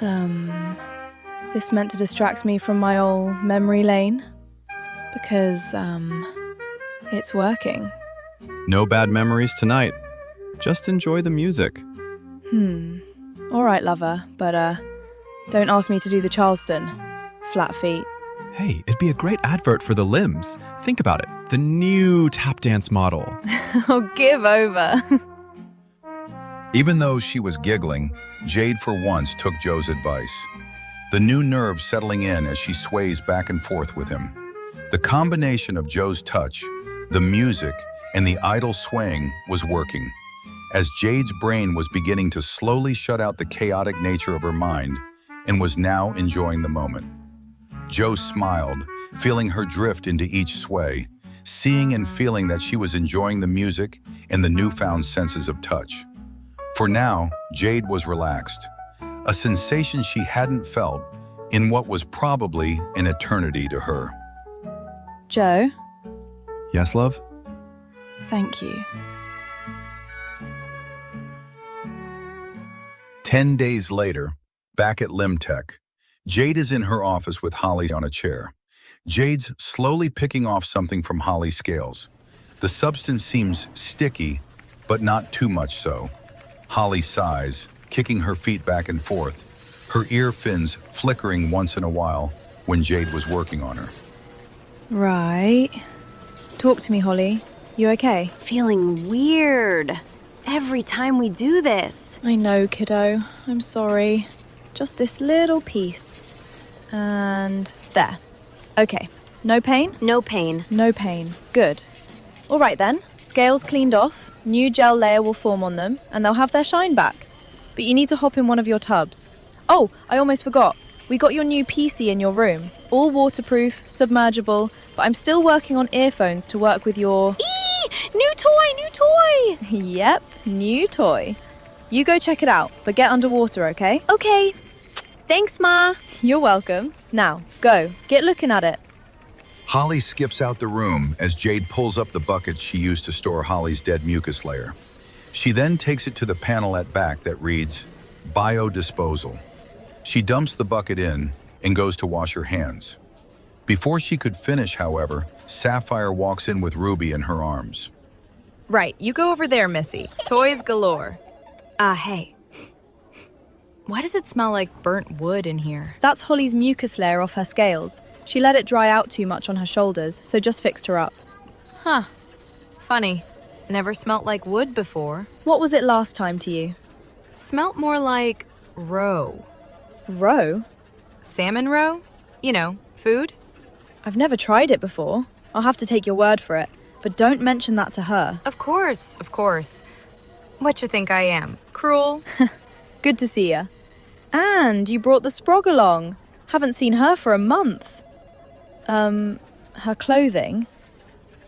Speaker 8: meant to distract me from my old memory lane. Because, it's working.
Speaker 9: No bad memories tonight. Just enjoy the music.
Speaker 8: All right, lover, but, don't ask me to do the Charleston. Flat feet.
Speaker 7: Hey, it'd be a great advert for the limbs. Think about it. The new tap dance model.
Speaker 8: Oh, give over.
Speaker 1: Even though she was giggling, Jade for once took Joe's advice. The new nerves settling in as she sways back and forth with him. The combination of Joe's touch, the music, and the idle swaying was working. As Jade's brain was beginning to slowly shut out the chaotic nature of her mind and was now enjoying the moment. Joe smiled, feeling her drift into each sway, seeing and feeling that she was enjoying the music and the newfound senses of touch. For now, Jade was relaxed, a sensation she hadn't felt in what was probably an eternity to her.
Speaker 8: Joe,
Speaker 7: Yes, love?
Speaker 8: thank you.
Speaker 1: 10 days later, back at Limtech, Jade is in her office with Holly on a chair. Jade's slowly picking off something from Holly's scales. The substance seems sticky, but not too much so. Holly sighs, kicking her feet back and forth, her ear fins flickering once in a while when Jade was working on her.
Speaker 8: Right. Talk to me, Holly. You okay?
Speaker 4: Feeling weird. Every time we do this.
Speaker 8: I know, kiddo. I'm sorry. Just this little piece. And there. Okay. No pain?
Speaker 4: No pain.
Speaker 8: No pain. Good. All right then. Scales cleaned off. New gel layer will form on them, and they'll have their shine back. But you need to hop in one of your tubs. Oh, I almost forgot. We got your new PC in your room. All waterproof, submergible, but I'm still working on earphones to work with your...
Speaker 4: New toy, new toy!
Speaker 8: Yep, new toy. You go check it out, but get underwater, okay?
Speaker 4: Okay. Thanks, Ma.
Speaker 8: You're welcome. Now, go. Get looking at it.
Speaker 1: Holly skips out the room as Jade pulls up the bucket she used to store Holly's dead mucus layer. She then takes it to the panel at back that reads, Biodisposal. She dumps the bucket in and goes to wash her hands. Before she could finish, however, Sapphire walks in with Ruby in her arms.
Speaker 3: Right, you go over there, Missy. Toys galore.
Speaker 4: Hey.
Speaker 3: Why does it smell like burnt wood in here?
Speaker 8: That's Holly's mucus layer off her scales. She let it dry out too much on her shoulders, so just fixed her up.
Speaker 3: Huh. Funny. Never smelt like wood before.
Speaker 8: What was it last time to you?
Speaker 3: Smelt more like roe.
Speaker 8: Roe?
Speaker 3: Salmon roe? You know, food?
Speaker 8: I've never tried it before. I'll have to take your word for it. But don't mention that to her.
Speaker 3: Of course, of course. What you think I am? Cruel?
Speaker 8: Good to see ya. And you brought the Sprog along. Haven't seen her for a month. Her clothing.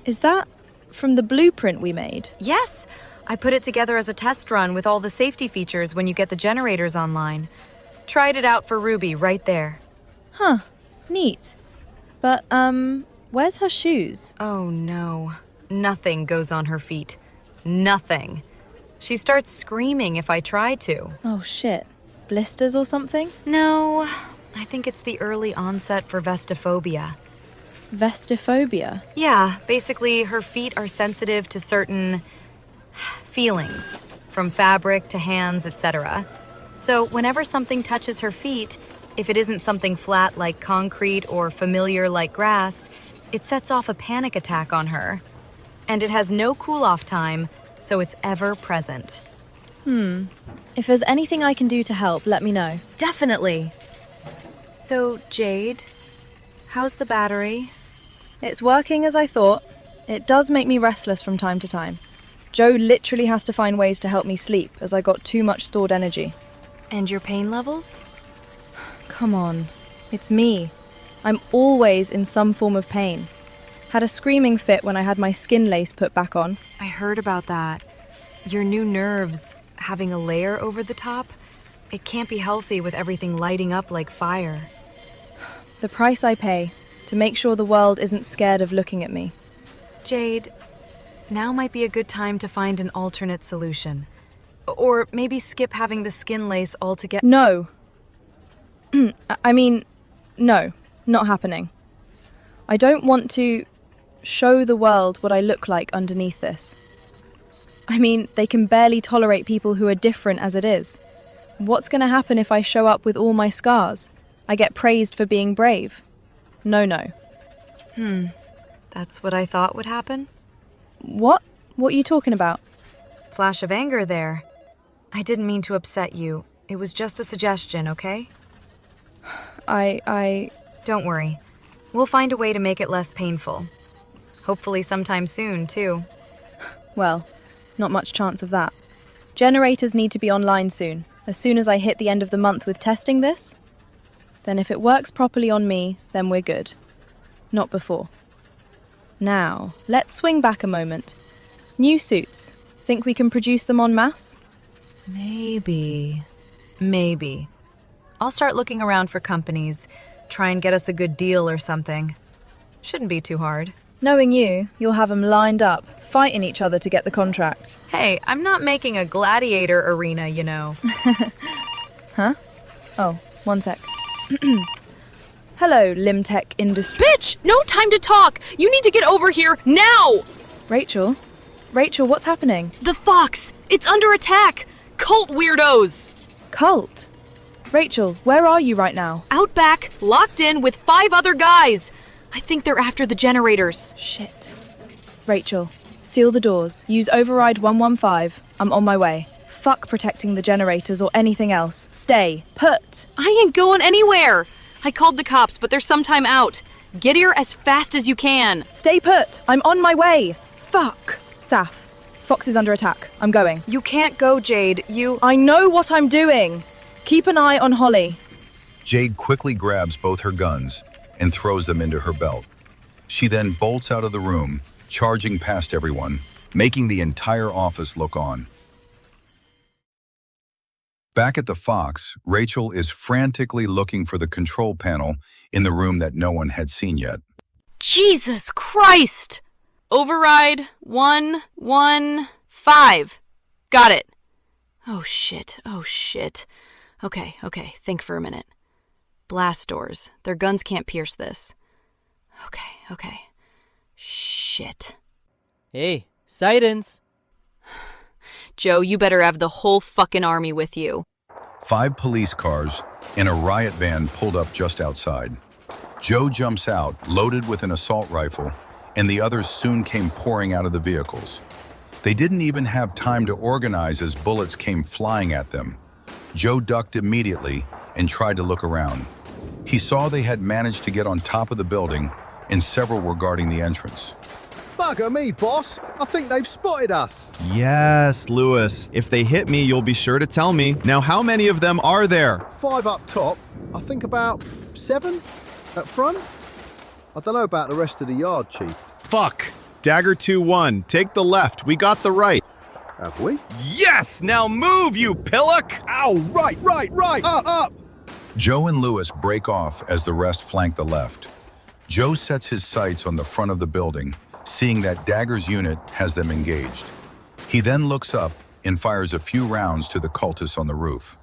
Speaker 8: Is that from the blueprint we made?
Speaker 3: Yes. I put it together as a test run with all the safety features when you get the generators online. Tried it out for Ruby right there.
Speaker 8: Huh. Neat. But, where's her shoes?
Speaker 3: Oh no. Nothing goes on her feet. Nothing. She starts screaming if I try to.
Speaker 8: Oh shit. Blisters or something?
Speaker 3: No, I think it's the early onset for vestiphobia.
Speaker 8: Vestiphobia?
Speaker 3: Yeah, basically her feet are sensitive to certain feelings, from fabric to hands, etc. So whenever something touches her feet, if it isn't something flat like concrete or familiar like grass, it sets off a panic attack on her. And it has no cool-off time, so it's ever present.
Speaker 8: If there's anything I can do to help, let me know.
Speaker 3: Definitely. So, Jade, how's the battery?
Speaker 8: It's working as I thought. It does make me restless from time to time. Joe literally has to find ways to help me sleep as I got too much stored energy.
Speaker 3: And your pain levels?
Speaker 8: Come on. It's me. I'm always in some form of pain. Had a screaming fit when I had my skin lace put back on.
Speaker 3: I heard about that. Your new nerves having a layer over the top? It can't be healthy with everything lighting up like fire.
Speaker 8: The price I pay to make sure the world isn't scared of looking at me.
Speaker 3: Jade, now might be a good time to find an alternate solution. Or maybe skip having the skin lace altogether.
Speaker 8: No. I mean, no, not happening. I don't want to show the world what I look like underneath this. I mean, they can barely tolerate people who are different as it is. What's going to happen if I show up with all my scars? I get praised for being brave. No.
Speaker 3: That's what I thought would happen.
Speaker 8: What? What are you talking about?
Speaker 3: Flash of anger there. I didn't mean to upset you. It was just a suggestion, okay?
Speaker 8: I...
Speaker 3: Don't worry. We'll find a way to make it less painful. Hopefully sometime soon, too.
Speaker 8: Well, not much chance of that. Generators need to be online soon, as soon as I hit the end of the month with testing this. Then if it works properly on me, then we're good. Not before. Now, let's swing back a moment. New suits. Think we can produce them en masse?
Speaker 3: Maybe. I'll start looking around for companies. Try and get us a good deal or something. Shouldn't be too hard.
Speaker 8: Knowing you, you'll have them lined up, fighting each other to get the contract.
Speaker 3: Hey, I'm not making a gladiator arena, you know.
Speaker 8: Huh? Oh, one sec. Hello, Limtech Industry.
Speaker 2: Bitch! No time to talk! You need to get over here now!
Speaker 8: Rachel? Rachel, what's happening?
Speaker 2: The Fox! It's under attack! Cult weirdos!
Speaker 8: Cult? Rachel, where are you right now?
Speaker 2: Out back, locked in with 5 other guys! I think they're after the generators.
Speaker 8: Shit. Rachel, seal the doors. Use override 115. I'm on my way. Fuck protecting the generators or anything else. Stay. Put.
Speaker 2: I ain't going anywhere! I called the cops, but they're sometime out. Get here as fast as you can.
Speaker 8: Stay put. I'm on my way. Fuck. Saf. Fox is under attack. I'm going.
Speaker 3: You can't go, Jade.
Speaker 8: I know what I'm doing. Keep an eye on Holly.
Speaker 1: Jade quickly grabs both her guns and throws them into her belt. She then bolts out of the room, charging past everyone, making the entire office look on. Back at the Fox, Rachel is frantically looking for the control panel in the room that no one had seen yet.
Speaker 2: Jesus Christ! Override 115. Got it. Oh shit. Okay, think for a minute. Blast doors. Their guns can't pierce this. Okay. Shit.
Speaker 10: Hey, sirens!
Speaker 2: Joe, you better have the whole fucking army with you.
Speaker 1: 5 police cars and a riot van pulled up just outside. Joe jumps out, loaded with an assault rifle, and the others soon came pouring out of the vehicles. They didn't even have time to organize as bullets came flying at them. Joe ducked immediately and tried to look around. He saw they had managed to get on top of the building, and several were guarding the entrance.
Speaker 11: Bugger me, boss. I think they've spotted us.
Speaker 9: Yes, Lewis. If they hit me, you'll be sure to tell me. Now, how many of them are there?
Speaker 11: 5 up top. I think about 7 at front. I don't know about the rest of the yard, Chief.
Speaker 9: Fuck. Dagger 2-1. Take the left. We got the right.
Speaker 11: Have we?
Speaker 9: Yes! Now move, you pillock!
Speaker 11: Ow, right. Up.
Speaker 1: Joe and Lewis break off as the rest flank the left. Joe sets his sights on the front of the building, seeing that Dagger's unit has them engaged. He then looks up and fires a few rounds to the cultists on the roof.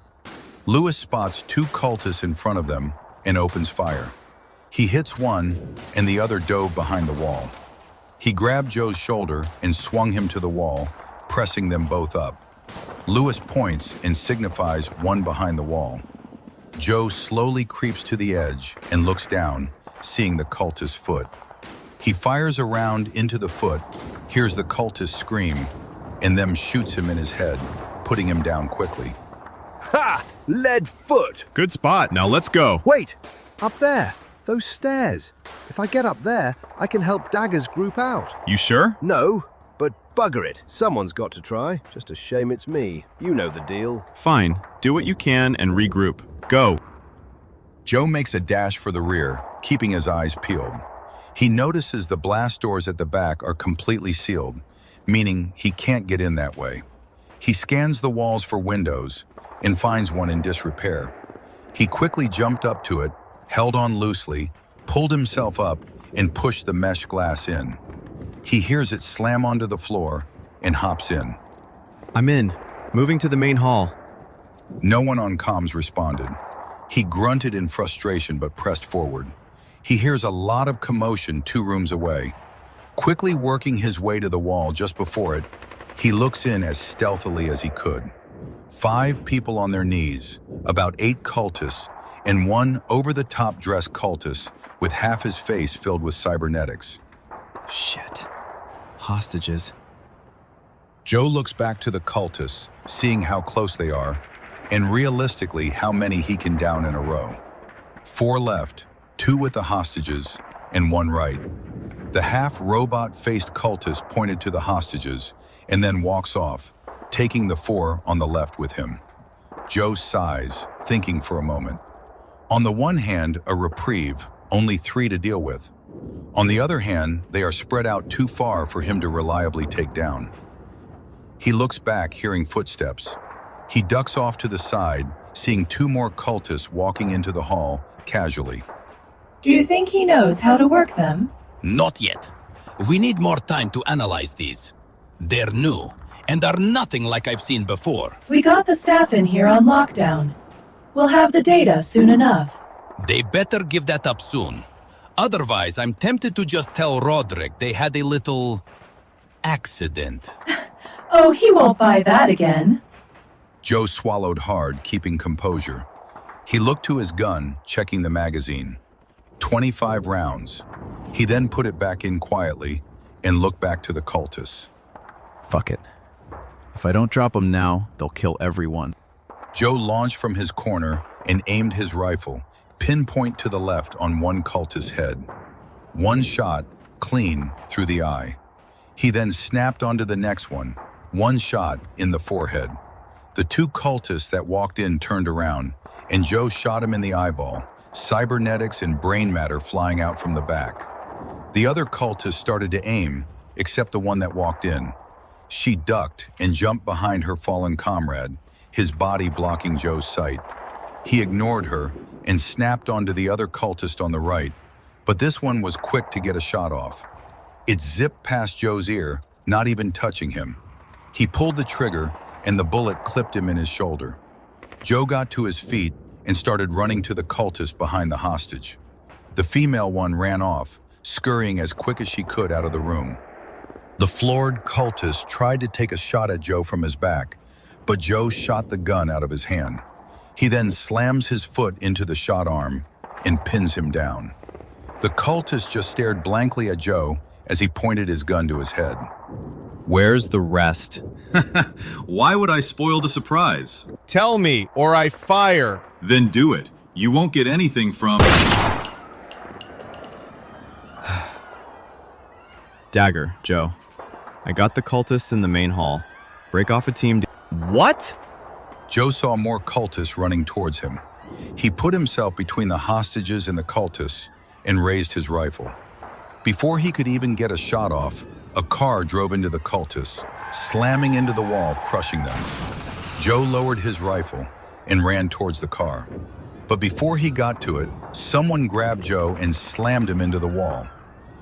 Speaker 1: Lewis spots 2 cultists in front of them and opens fire. He hits one, and the other dove behind the wall. He grabbed Joe's shoulder and swung him to the wall, pressing them both up. Lewis points and signifies one behind the wall. Joe slowly creeps to the edge and looks down, seeing the cultist's foot. He fires a round into the foot, hears the cultist scream, and then shoots him in his head, putting him down quickly.
Speaker 11: Ha! Lead foot!
Speaker 7: Good spot. Now let's go.
Speaker 11: Wait! Up there! Those stairs! If I get up there, I can help Dagger's group out.
Speaker 7: You sure?
Speaker 11: No, but bugger it. Someone's got to try. Just a shame it's me. You know the deal.
Speaker 7: Fine. Do what you can and regroup. Go.
Speaker 1: Joe makes a dash for the rear, keeping his eyes peeled. He notices the blast doors at the back are completely sealed, meaning he can't get in that way. He scans the walls for windows and finds one in disrepair. He quickly jumped up to it, held on loosely, pulled himself up, and pushed the mesh glass in. He hears it slam onto the floor and hops in.
Speaker 9: I'm in. Moving to the main hall.
Speaker 1: No one on comms responded. He grunted in frustration but pressed forward. He hears a lot of commotion 2 rooms away. Quickly working his way to the wall just before it, he looks in as stealthily as he could. 5 people on their knees, about 8 cultists, and one over-the-top dressed cultist with half his face filled with cybernetics.
Speaker 9: Shit. Hostages.
Speaker 1: Joe looks back to the cultists, seeing how close they are, and realistically how many he can down in a row. 4 left, 2 with the hostages, and 1 right. The half-robot-faced cultist pointed to the hostages and then walks off, taking the 4 on the left with him. Joe sighs, thinking for a moment. On the one hand, a reprieve, only 3 to deal with. On the other hand, they are spread out too far for him to reliably take down. He looks back, hearing footsteps. He ducks off to the side, seeing 2 more cultists walking into the hall, casually.
Speaker 12: Do you think he knows how to work them?
Speaker 13: Not yet. We need more time to analyze these. They're new, and are nothing like I've seen before.
Speaker 12: We got the staff in here on lockdown. We'll have the data soon enough.
Speaker 13: They better give that up soon. Otherwise, I'm tempted to just tell Roderick they had a little accident.
Speaker 12: Oh, he won't buy that again.
Speaker 1: Joe swallowed hard, keeping composure. He looked to his gun, checking the magazine. 25 rounds. He then put it back in quietly and looked back to the cultists.
Speaker 9: Fuck it. If I don't drop them now, they'll kill everyone.
Speaker 1: Joe launched from his corner and aimed his rifle, pinpoint to the left on one cultist's head. 1 shot, clean, through the eye. He then snapped onto the next one, 1 shot in the forehead. The 2 cultists that walked in turned around, and Joe shot him in the eyeball, cybernetics and brain matter flying out from the back. The other cultist started to aim, except the one that walked in. She ducked and jumped behind her fallen comrade, his body blocking Joe's sight. He ignored her and snapped onto the other cultist on the right, but this one was quick to get a shot off. It zipped past Joe's ear, not even touching him. He pulled the trigger, and the bullet clipped him in his shoulder. Joe got to his feet and started running to the cultist behind the hostage. The female one ran off, scurrying as quick as she could out of the room. The floored cultist tried to take a shot at Joe from his back, but Joe shot the gun out of his hand. He then slams his foot into the shot arm and pins him down. The cultist just stared blankly at Joe as he pointed his gun to his head.
Speaker 9: Where's the rest?
Speaker 7: Why would I spoil the surprise?
Speaker 14: Tell me, or I fire.
Speaker 7: Then do it. You won't get anything from...
Speaker 9: Dagger, Joe. I got the cultists in the main hall. Break off a team.
Speaker 14: What?
Speaker 1: Joe saw more cultists running towards him. He put himself between the hostages and the cultists and raised his rifle. Before he could even get a shot off, a car drove into the cultists, slamming into the wall, crushing them. Joe lowered his rifle and ran towards the car. But before he got to it, someone grabbed Joe and slammed him into the wall.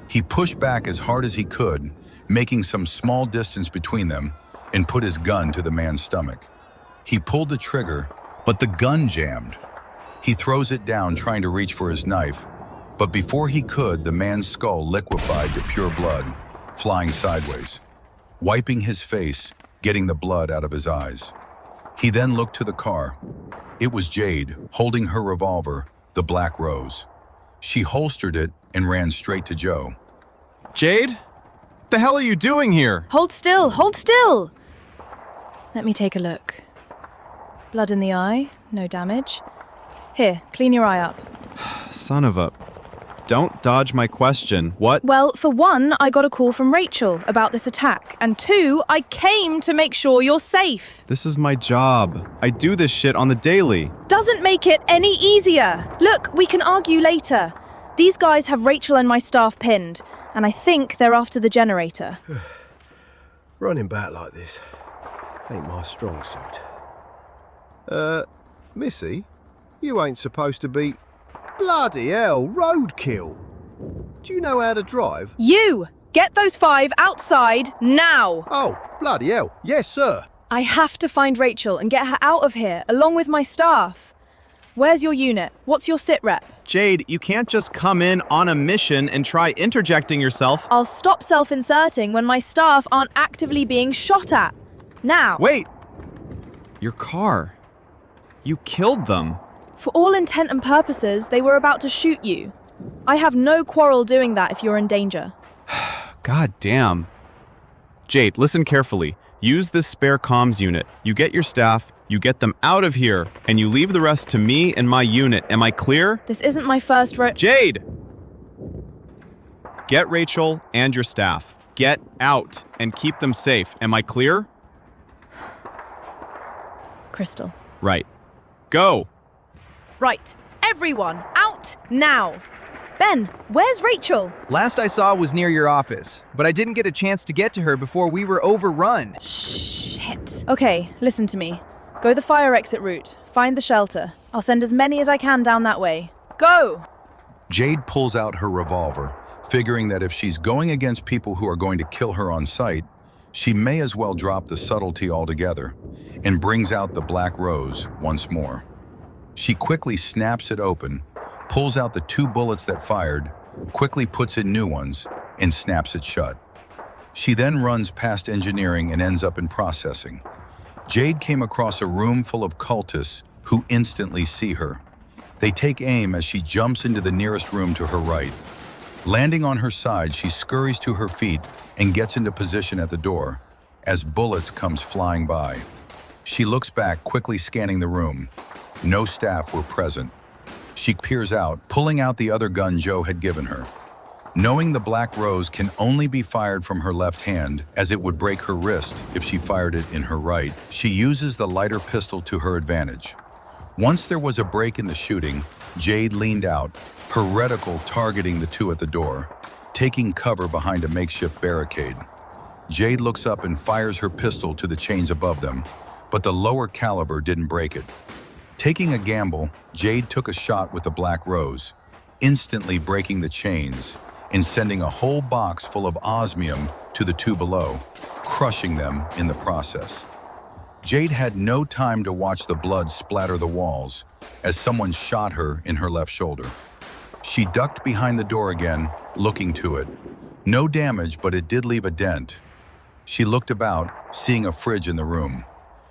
Speaker 1: He pushed back as hard as he could, making some small distance between them, and put his gun to the man's stomach. He pulled the trigger, but the gun jammed. He throws it down, trying to reach for his knife, but before he could, the man's skull liquefied to pure blood, flying sideways, wiping his face, getting the blood out of his eyes. He then looked to the car. It was Jade, holding her revolver, the Black Rose. She holstered it and ran straight to Joe.
Speaker 9: Jade? What the hell are you doing here?
Speaker 8: Hold still, hold still! Let me take a look. Blood in the eye, no damage. Here, clean your eye up.
Speaker 9: Son of a... Don't dodge my question. What?
Speaker 8: Well, for one, I got a call from Rachel about this attack, and two, I came to make sure you're safe.
Speaker 9: This is my job. I do this shit on the daily.
Speaker 8: Doesn't make it any easier. Look, we can argue later. These guys have Rachel and my staff pinned, and I think they're after the generator.
Speaker 11: Running back like this ain't my strong suit. Missy, you ain't supposed to be... Bloody hell, roadkill! Do you know how to drive?
Speaker 8: You! Get those 5 outside, now!
Speaker 11: Oh, bloody hell, yes sir!
Speaker 8: I have to find Rachel and get her out of here, along with my staff. Where's your unit? What's your sit rep?
Speaker 9: Jade, you can't just come in on a mission and try interjecting yourself.
Speaker 8: I'll stop self-inserting when my staff aren't actively being shot at. Now!
Speaker 9: Wait! Your car. You killed them.
Speaker 8: For all intent and purposes, they were about to shoot you. I have no quarrel doing that if you're in danger.
Speaker 9: God damn. Jade, listen carefully. Use this spare comms unit. You get your staff, you get them out of here, and you leave the rest to me and my unit. Am I clear?
Speaker 8: This isn't my first
Speaker 9: Jade! Get Rachel and your staff. Get out and keep them safe. Am I clear?
Speaker 8: Crystal.
Speaker 9: Right. Go!
Speaker 8: Right. Everyone, out now! Ben, where's Rachel?
Speaker 15: Last I saw was near your office, but I didn't get a chance to get to her before we were overrun.
Speaker 8: Shit. Okay, listen to me. Go the fire exit route. Find the shelter. I'll send as many as I can down that way. Go!
Speaker 1: Jade pulls out her revolver, figuring that if she's going against people who are going to kill her on sight, she may as well drop the subtlety altogether, and brings out the Black Rose once more. She quickly snaps it open, pulls out the 2 bullets that fired, quickly puts in new ones, and snaps it shut. She then runs past engineering and ends up in processing. Jade came across a room full of cultists who instantly see her. They take aim as she jumps into the nearest room to her right. Landing on her side, she scurries to her feet and gets into position at the door as bullets comes flying by. She looks back, quickly scanning the room. No staff were present. She peers out, pulling out the other gun Joe had given her. Knowing the Black Rose can only be fired from her left hand, as it would break her wrist if she fired it in her right, she uses the lighter pistol to her advantage. Once there was a break in the shooting, Jade leaned out, her reticle targeting the 2 at the door, taking cover behind a makeshift barricade. Jade looks up and fires her pistol to the chains above them, but the lower caliber didn't break it. Taking a gamble, Jade took a shot with the Black Rose, instantly breaking the chains and sending a whole box full of osmium to the 2 below, crushing them in the process. Jade had no time to watch the blood splatter the walls as someone shot her in her left shoulder. She ducked behind the door again, looking to it. No damage, but it did leave a dent. She looked about, seeing a fridge in the room.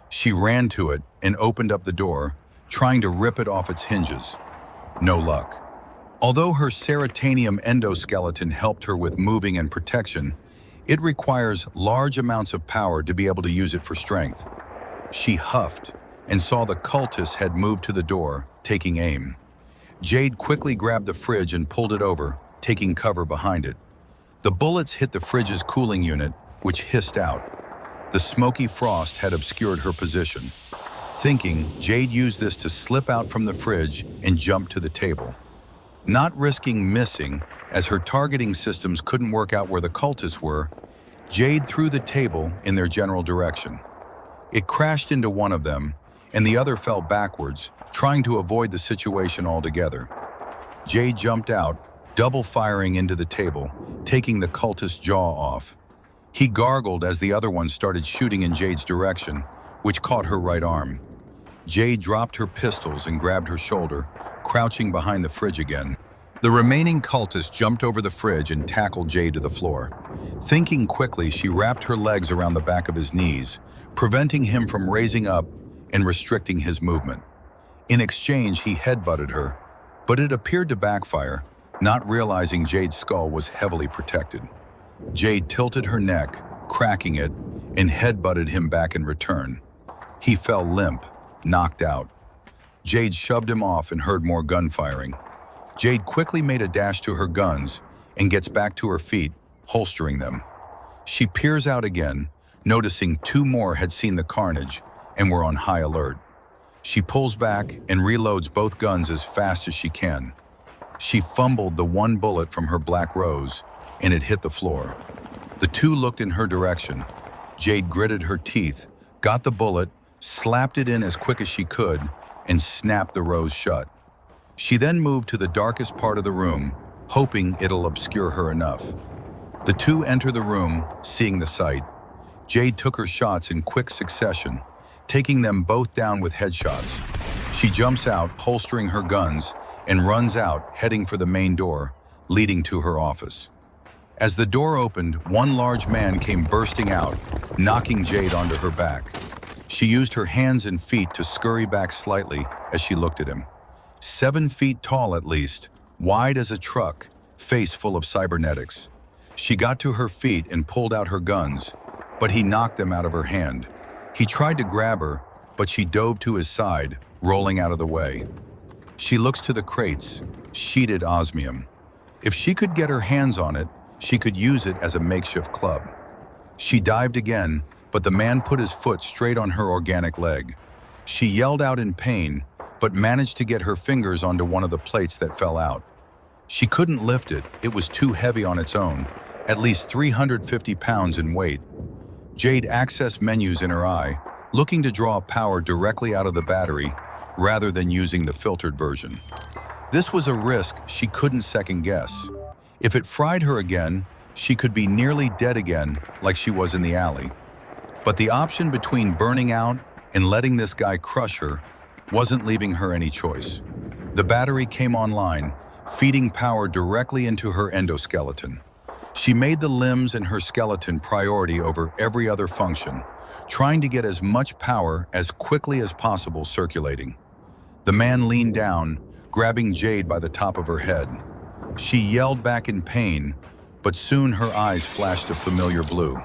Speaker 1: She ran to it and opened up the door, trying to rip it off its hinges. No luck. Although her ceratanium endoskeleton helped her with moving and protection, it requires large amounts of power to be able to use it for strength. She huffed and saw the cultists had moved to the door, taking aim. Jade quickly grabbed the fridge and pulled it over, taking cover behind it. The bullets hit the fridge's cooling unit, which hissed out. The smoky frost had obscured her position. Thinking, Jade used this to slip out from the fridge and jump to the table. Not risking missing, as her targeting systems couldn't work out where the cultists were, Jade threw the table in their general direction. It crashed into one of them, and the other fell backwards, trying to avoid the situation altogether. Jade jumped out, double firing into the table, taking the cultist's jaw off. He gargled as the other one started shooting in Jade's direction, which caught her right arm. Jade dropped her pistols and grabbed her shoulder, crouching behind the fridge again. The remaining cultist jumped over the fridge and tackled Jade to the floor. Thinking quickly, she wrapped her legs around the back of his knees, preventing him from raising up and restricting his movement. In exchange, he headbutted her, but it appeared to backfire, not realizing Jade's skull was heavily protected. Jade tilted her neck, cracking it, and headbutted him back in return. He fell limp, knocked out. Jade shoved him off and heard more gunfiring. Jade quickly made a dash to her guns and gets back to her feet, holstering them. She peers out again, noticing 2 more had seen the carnage and were on high alert. She pulls back and reloads both guns as fast as she can. She fumbled the one bullet from her black rose, and it hit the floor. The 2 looked in her direction. Jade gritted her teeth, got the bullet, slapped it in as quick as she could, and snapped the rose shut. She then moved to the darkest part of the room, hoping it'll obscure her enough. The 2 enter the room, seeing the sight. Jade took her shots in quick succession, taking them both down with headshots. She jumps out, holstering her guns, and runs out, heading for the main door, leading to her office. As the door opened, one large man came bursting out, knocking Jade onto her back. She used her hands and feet to scurry back slightly as she looked at him. 7 feet tall at least, wide as a truck, face full of cybernetics. She got to her feet and pulled out her guns, but he knocked them out of her hand. He tried to grab her, but she dove to his side, rolling out of the way. She looks to the crates, sheeted osmium. If she could get her hands on it, she could use it as a makeshift club. She dived again, but the man put his foot straight on her organic leg. She yelled out in pain, but managed to get her fingers onto one of the plates that fell out. She couldn't lift it, it was too heavy on its own, at least 350 pounds in weight. Jade accessed menus in her eye, looking to draw power directly out of the battery rather than using the filtered version. This was a risk she couldn't second guess. If it fried her again, she could be nearly dead again like she was in the alley. But the option between burning out and letting this guy crush her wasn't leaving her any choice. The battery came online, feeding power directly into her endoskeleton. She made the limbs and her skeleton priority over every other function, trying to get as much power as quickly as possible circulating. The man leaned down, grabbing Jade by the top of her head. She yelled back in pain, but soon her eyes flashed a familiar blue.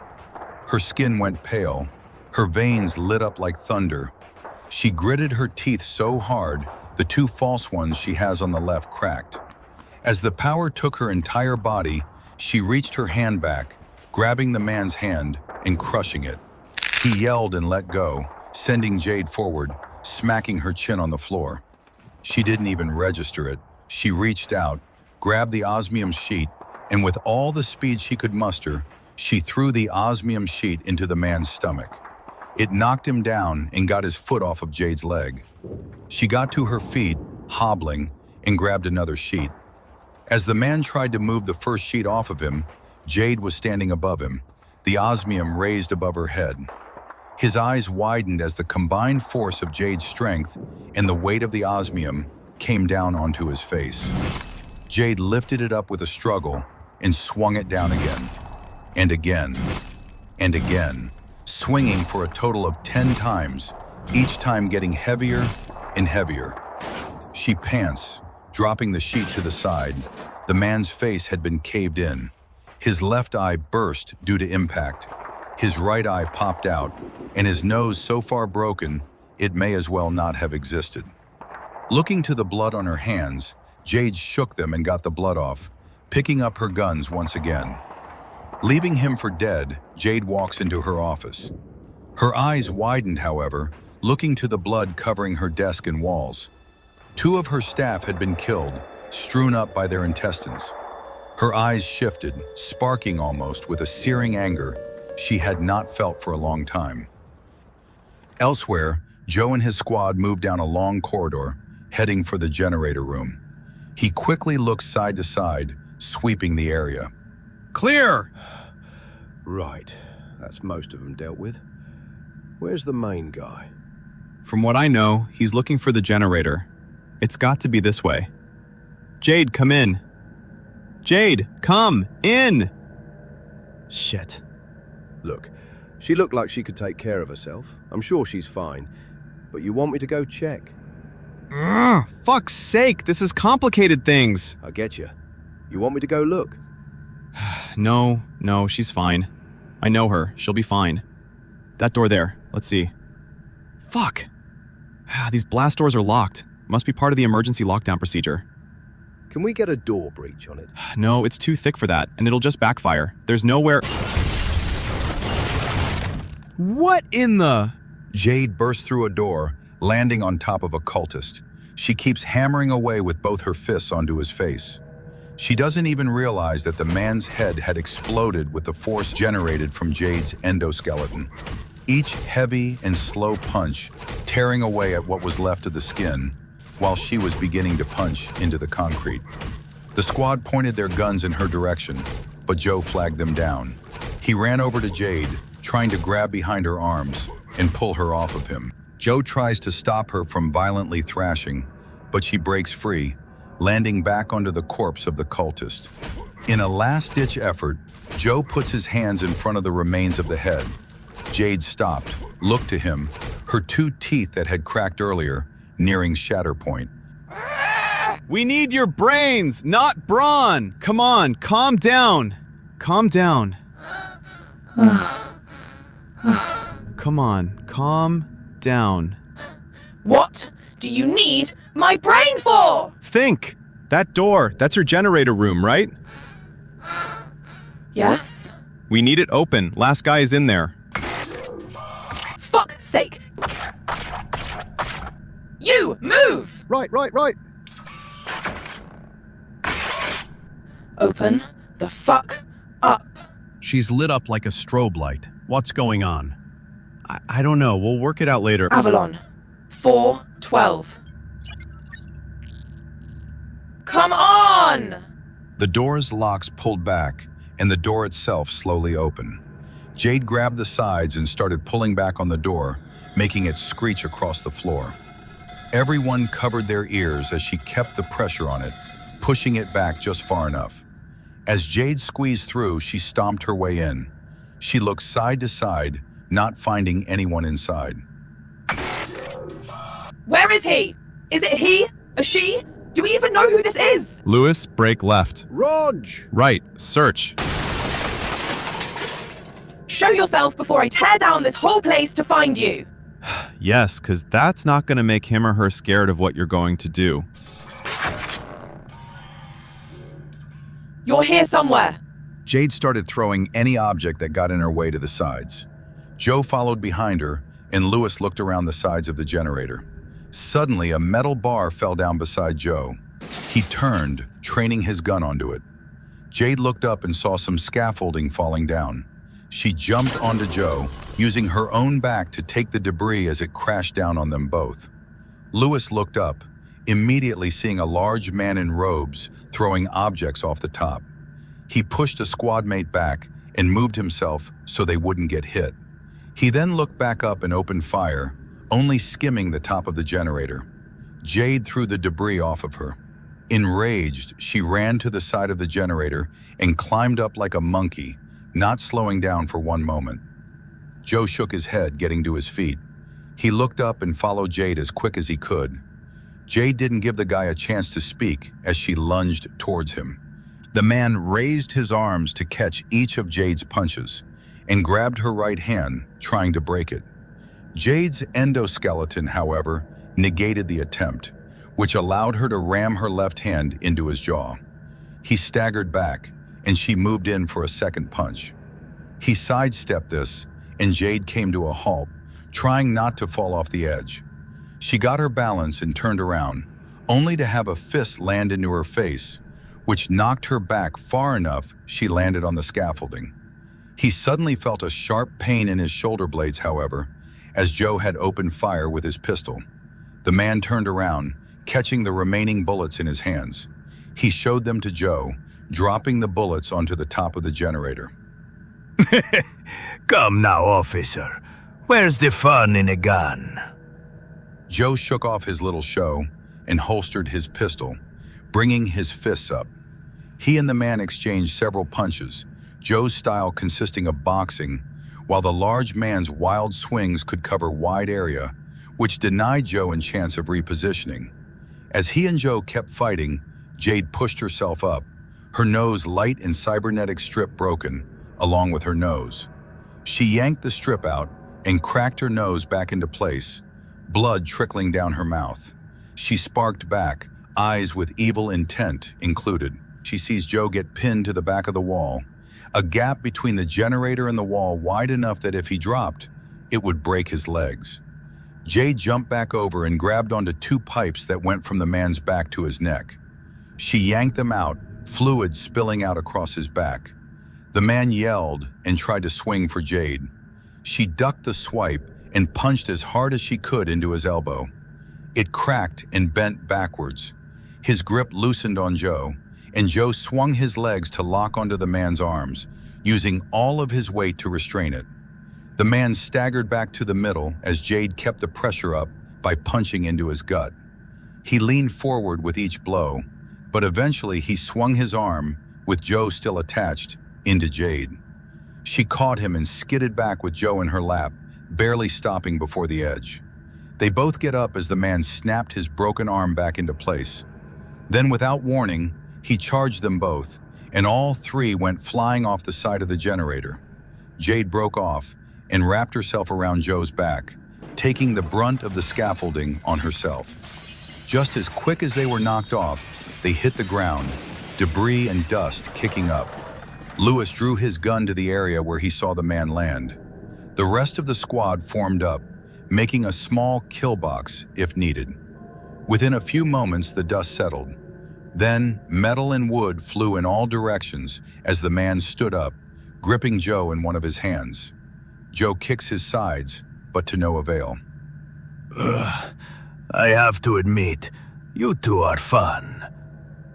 Speaker 1: Her skin went pale, her veins lit up like thunder. She gritted her teeth so hard, the 2 false ones she has on the left cracked. As the power took her entire body, she reached her hand back, grabbing the man's hand and crushing it. He yelled and let go, sending Jade forward, smacking her chin on the floor. She didn't even register it. She reached out, grabbed the osmium sheet, and with all the speed she could muster, she threw the osmium sheet into the man's stomach. It knocked him down and got his foot off of Jade's leg. She got to her feet, hobbling, and grabbed another sheet. As the man tried to move the first sheet off of him, Jade was standing above him, the osmium raised above her head. His eyes widened as the combined force of Jade's strength and the weight of the osmium came down onto his face. Jade lifted it up with a struggle and swung it down again, and again, and again, swinging for a total of 10 times, each time getting heavier and heavier. She pants, dropping the sheet to the side. The man's face had been caved in. His left eye burst due to impact. His right eye popped out, and his nose so far broken, it may as well not have existed. Looking to the blood on her hands, Jade shook them and got the blood off, picking up her guns once again. Leaving him for dead, Jade walks into her office. Her eyes widened, however, looking to the blood covering her desk and walls. 2 of her staff had been killed, strewn up by their intestines. Her eyes shifted, sparking almost with a searing anger she had not felt for a long time. Elsewhere, Joe and his squad moved down a long corridor, heading for the generator room. He quickly looked side to side, sweeping the area.
Speaker 14: Clear!
Speaker 11: Right, that's most of them dealt with. Where's the main guy?
Speaker 7: From what I know, he's looking for the generator. It's got to be this way. Jade, come in. Jade, come in! Shit.
Speaker 11: Look, she looked like she could take care of herself. I'm sure she's fine. But you want me to go check?
Speaker 7: Fuck's sake, this is complicated things.
Speaker 11: I get you. You want me to go look?
Speaker 7: No, she's fine. I know her. She'll be fine. That door there. Let's see. Fuck. These blast doors are locked. Must be part of the emergency lockdown procedure.
Speaker 11: Can we get a door breach on it?
Speaker 7: No, it's too thick for that, and it'll just backfire. There's nowhere... What in the...
Speaker 1: Jade burst through a door, landing on top of a cultist. She keeps hammering away with both her fists onto his face. She doesn't even realize that the man's head had exploded with the force generated from Jade's endoskeleton. Each heavy and slow punch tearing away at what was left of the skin, while she was beginning to punch into the concrete. The squad pointed their guns in her direction, but Joe flagged them down. He ran over to Jade, trying to grab behind her arms and pull her off of him. Joe tries to stop her from violently thrashing, but she breaks free, landing back onto the corpse of the cultist. In a last-ditch effort, Joe puts his hands in front of the remains of the head. Jade stopped, looked to him, her two teeth that had cracked earlier, nearing shatter point.
Speaker 7: We need your brains, not brawn! Come on, calm down. Calm down. Come on, calm down.
Speaker 12: What do you need my brain for?
Speaker 7: Think! That door, that's her generator room, right?
Speaker 12: Yes?
Speaker 7: We need it open. Last guy is in there.
Speaker 12: Fuck's sake! You, move!
Speaker 11: Right.
Speaker 12: Open the fuck up.
Speaker 14: She's lit up like a strobe light. What's going on?
Speaker 7: I don't know. We'll work it out later.
Speaker 12: Avalon, 412. Come on!
Speaker 1: The door's locks pulled back, and the door itself slowly opened. Jade grabbed the sides and started pulling back on the door, making it screech across the floor. Everyone covered their ears as she kept the pressure on it, pushing it back just far enough. As Jade squeezed through, she stomped her way in. She looked side to side, not finding anyone inside.
Speaker 12: Where is he? Is it he? A she? Do we even know who this is?
Speaker 7: Lewis, break left.
Speaker 11: Rog!
Speaker 7: Right, search.
Speaker 12: Show yourself before I tear down this whole place to find you.
Speaker 7: Yes, because that's not going to make him or her scared of what you're going to do.
Speaker 12: You're here somewhere.
Speaker 1: Jade started throwing any object that got in her way to the sides. Joe followed behind her, and Lewis looked around the sides of the generator. Suddenly, a metal bar fell down beside Joe. He turned, training his gun onto it. Jade looked up and saw some scaffolding falling down. She jumped onto Joe, using her own back to take the debris as it crashed down on them both. Lewis looked up, immediately seeing a large man in robes throwing objects off the top. He pushed a squad mate back and moved himself so they wouldn't get hit. He then looked back up and opened fire, only skimming the top of the generator. Jade threw the debris off of her. Enraged, she ran to the side of the generator and climbed up like a monkey, not slowing down for one moment. Joe shook his head, getting to his feet. He looked up and followed Jade as quick as he could. Jade didn't give the guy a chance to speak as she lunged towards him. The man raised his arms to catch each of Jade's punches and grabbed her right hand, trying to break it. Jade's endoskeleton, however, negated the attempt, which allowed her to ram her left hand into his jaw. He staggered back, and she moved in for a second punch. He sidestepped this, and Jade came to a halt, trying not to fall off the edge. She got her balance and turned around, only to have a fist land into her face, which knocked her back far enough she landed on the scaffolding. He suddenly felt a sharp pain in his shoulder blades, however, as Joe had opened fire with his pistol. The man turned around, catching the remaining bullets in his hands. He showed them to Joe, dropping the bullets onto the top of the generator.
Speaker 16: Come now, officer. Where's the fun in a gun?
Speaker 1: Joe shook off his little show and holstered his pistol, bringing his fists up. He and the man exchanged several punches, Joe's style consisting of boxing, while the large man's wild swings could cover wide area, which denied Joe a chance of repositioning. As he and Joe kept fighting, Jade pushed herself up, her nose light and cybernetic strip broken, along with her nose. She yanked the strip out and cracked her nose back into place, blood trickling down her mouth. She sparked back, eyes with evil intent included. She sees Joe get pinned to the back of the wall, a gap between the generator and the wall wide enough that if he dropped, it would break his legs. Jade jumped back over and grabbed onto two pipes that went from the man's back to his neck. She yanked them out, fluid spilling out across his back. The man yelled and tried to swing for Jade. She ducked the swipe and punched as hard as she could into his elbow. It cracked and bent backwards. His grip loosened on Joe, and Joe swung his legs to lock onto the man's arms, using all of his weight to restrain it. The man staggered back to the middle as Jade kept the pressure up by punching into his gut. He leaned forward with each blow, but eventually he swung his arm, with Joe still attached, into Jade. She caught him and skidded back with Joe in her lap, barely stopping before the edge. They both get up as the man snapped his broken arm back into place. Then, without warning, he charged them both, and all three went flying off the side of the generator. Jade broke off and wrapped herself around Joe's back, taking the brunt of the scaffolding on herself. Just as quick as they were knocked off, they hit the ground, debris and dust kicking up. Lewis drew his gun to the area where he saw the man land. The rest of the squad formed up, making a small kill box if needed. Within a few moments, the dust settled. Then, metal and wood flew in all directions as the man stood up, gripping Joe in one of his hands. Joe kicks his sides, but to no avail.
Speaker 16: I have to admit, you two are fun.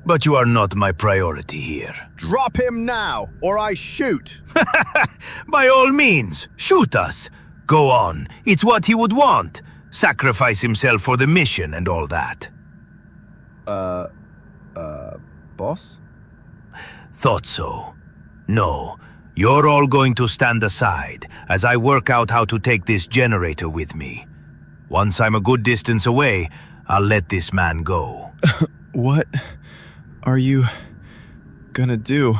Speaker 16: But you are not my priority here.
Speaker 11: Drop him now, or I shoot!
Speaker 16: By all means, shoot us. Go on, it's what he would want. Sacrifice himself for the mission and all that.
Speaker 11: Boss?
Speaker 16: Thought so. No, you're all going to stand aside as I work out how to take this generator with me. Once I'm a good distance away, I'll let this man go.
Speaker 9: What are you gonna do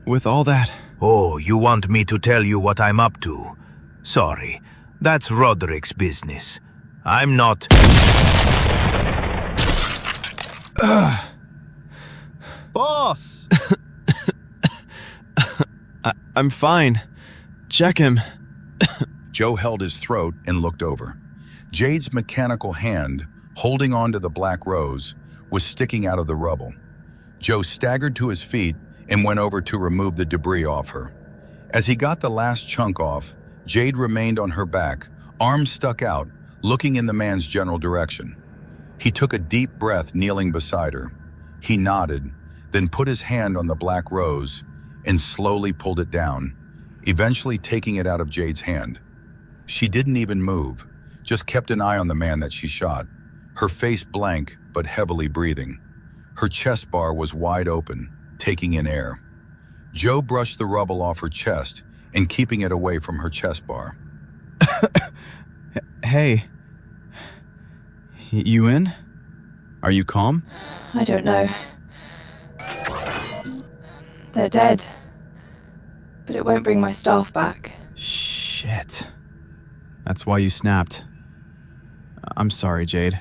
Speaker 9: with all that?
Speaker 16: Oh, you want me to tell you what I'm up to? Sorry, that's Roderick's business. I'm not...
Speaker 11: Boss!
Speaker 9: I'm fine. Check him.
Speaker 1: Joe held his throat and looked over. Jade's mechanical hand, holding onto the black rose, was sticking out of the rubble. Joe staggered to his feet and went over to remove the debris off her. As he got the last chunk off, Jade remained on her back, arms stuck out, looking in the man's general direction. He took a deep breath, kneeling beside her. He nodded, then put his hand on the black rose and slowly pulled it down, eventually taking it out of Jade's hand. She didn't even move, just kept an eye on the man that she shot, her face blank but heavily breathing. Her chest bar was wide open, taking in air. Joe brushed the rubble off her chest and keeping it away from her chest bar.
Speaker 9: Hey. You in? Are you calm?
Speaker 8: I don't know. They're dead. But it won't bring my staff back.
Speaker 9: Shit. That's why you snapped. I'm sorry, Jade.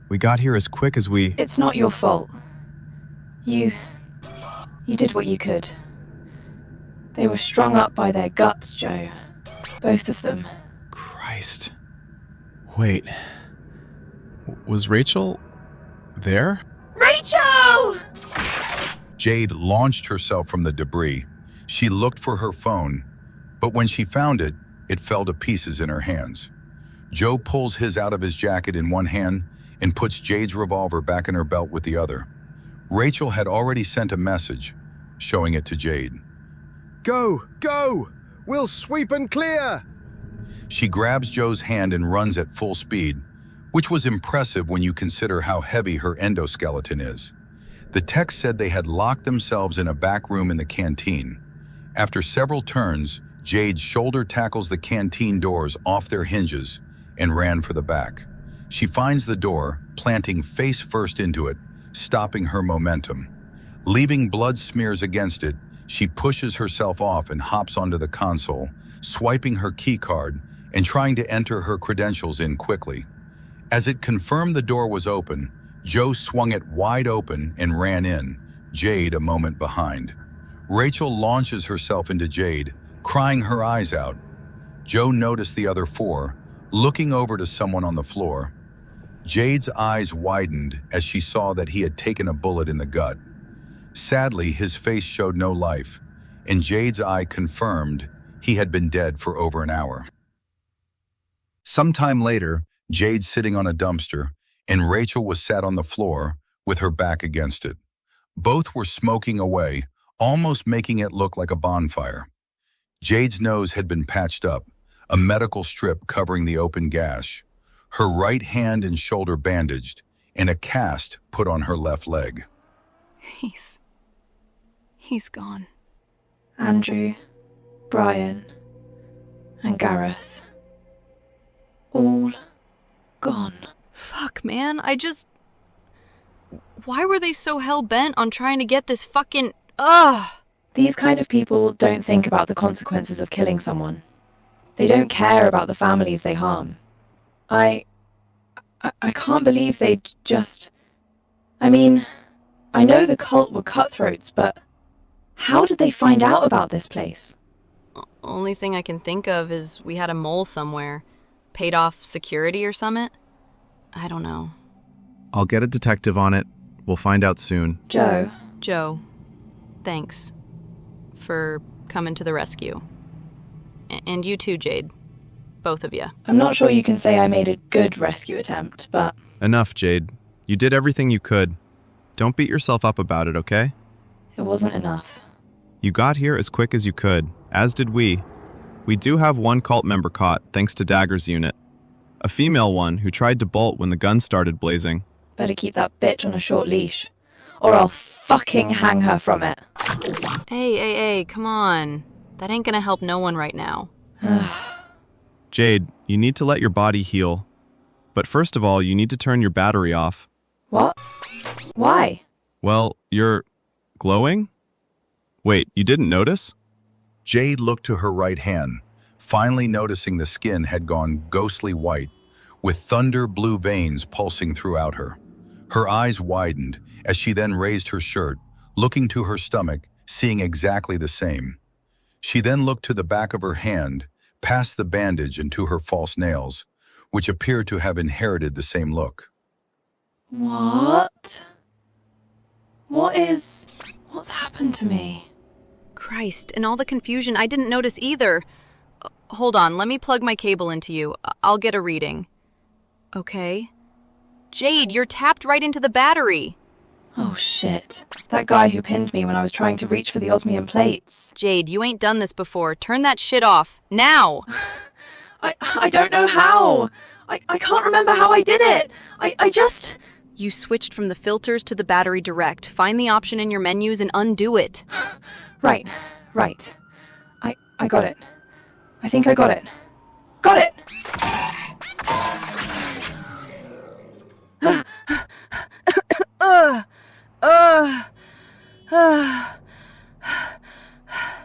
Speaker 9: We got here as quick as we...
Speaker 8: It's not your fault. You did what you could. They were strung up by their guts, Joe. Both of them.
Speaker 9: Christ. Wait. Was Rachel there?
Speaker 8: Rachel!
Speaker 1: Jade launched herself from the debris. She looked for her phone, but when she found it, it fell to pieces in her hands. Joe pulls his out of his jacket in one hand and puts Jade's revolver back in her belt with the other. Rachel had already sent a message, showing it to Jade.
Speaker 11: Go! Go! We'll sweep and clear!
Speaker 1: She grabs Joe's hand and runs at full speed, which was impressive when you consider how heavy her endoskeleton is. The text said they had locked themselves in a back room in the canteen. After several turns, Jade's shoulder tackles the canteen doors off their hinges and ran for the back. She finds the door, planting face first into it, stopping her momentum. Leaving blood smears against it, she pushes herself off and hops onto the console, swiping her keycard and trying to enter her credentials in quickly. As it confirmed the door was open, Joe swung it wide open and ran in, Jade a moment behind. Rachel launches herself into Jade, crying her eyes out. Joe noticed the other four, looking over to someone on the floor. Jade's eyes widened as she saw that he had taken a bullet in the gut. Sadly, his face showed no life, and Jade's eye confirmed he had been dead for over an hour. Sometime later, Jade's sitting on a dumpster, and Rachel was sat on the floor with her back against it. Both were smoking away, almost making it look like a bonfire. Jade's nose had been patched up, a medical strip covering the open gash, her right hand and shoulder bandaged, and a cast put on her left leg.
Speaker 4: He's gone.
Speaker 8: Andrew, Brian, and Gareth. All gone.
Speaker 4: Fuck, man, why were they so hell-bent on trying to get this fucking... Ugh!
Speaker 8: These kind of people don't think about the consequences of killing someone. They don't care about the families they harm. I can't believe they just... I mean, I know the cult were cutthroats, but how did they find out about this place?
Speaker 4: Only thing I can think of is we had a mole somewhere. Paid off security or summit? I don't know.
Speaker 9: I'll get a detective on it. We'll find out soon.
Speaker 8: Joe,
Speaker 4: thanks for coming to the rescue. And you too, Jade. Both of you.
Speaker 8: I'm not sure you can say I made a good rescue attempt, but...
Speaker 9: Enough, Jade. You did everything you could. Don't beat yourself up about it, okay?
Speaker 8: It wasn't enough.
Speaker 9: You got here as quick as you could, as did we. We do have one cult member caught, thanks to Dagger's unit. A female one who tried to bolt when the gun started blazing.
Speaker 8: Better keep that bitch on a short leash, or I'll fucking hang her from it.
Speaker 4: Hey, come on. That ain't gonna help no one right now.
Speaker 9: Jade, you need to let your body heal. But first of all, you need to turn your battery off.
Speaker 8: What? Why?
Speaker 9: Well, you're glowing? Wait, you didn't notice?
Speaker 1: Jade looked to her right hand, finally noticing the skin had gone ghostly white, with thunder blue veins pulsing throughout her. Her eyes widened as she then raised her shirt, looking to her stomach, seeing exactly the same. She then looked to the back of her hand, past the bandage and to her false nails, which appeared to have inherited the same look.
Speaker 8: What? What's happened to me?
Speaker 4: Christ, in all the confusion, I didn't notice either. Hold on, let me plug my cable into you. I'll get a reading. Okay. Jade, you're tapped right into the battery.
Speaker 8: Oh shit. That guy who pinned me when I was trying to reach for the osmium plates.
Speaker 4: Jade, you ain't done this before. Turn that shit off. Now!
Speaker 8: I don't know how. I can't remember how I did it. I just...
Speaker 4: You switched from the filters to the battery direct. Find the option in your menus and undo it.
Speaker 8: Right. I got it. I think I got it. Got it!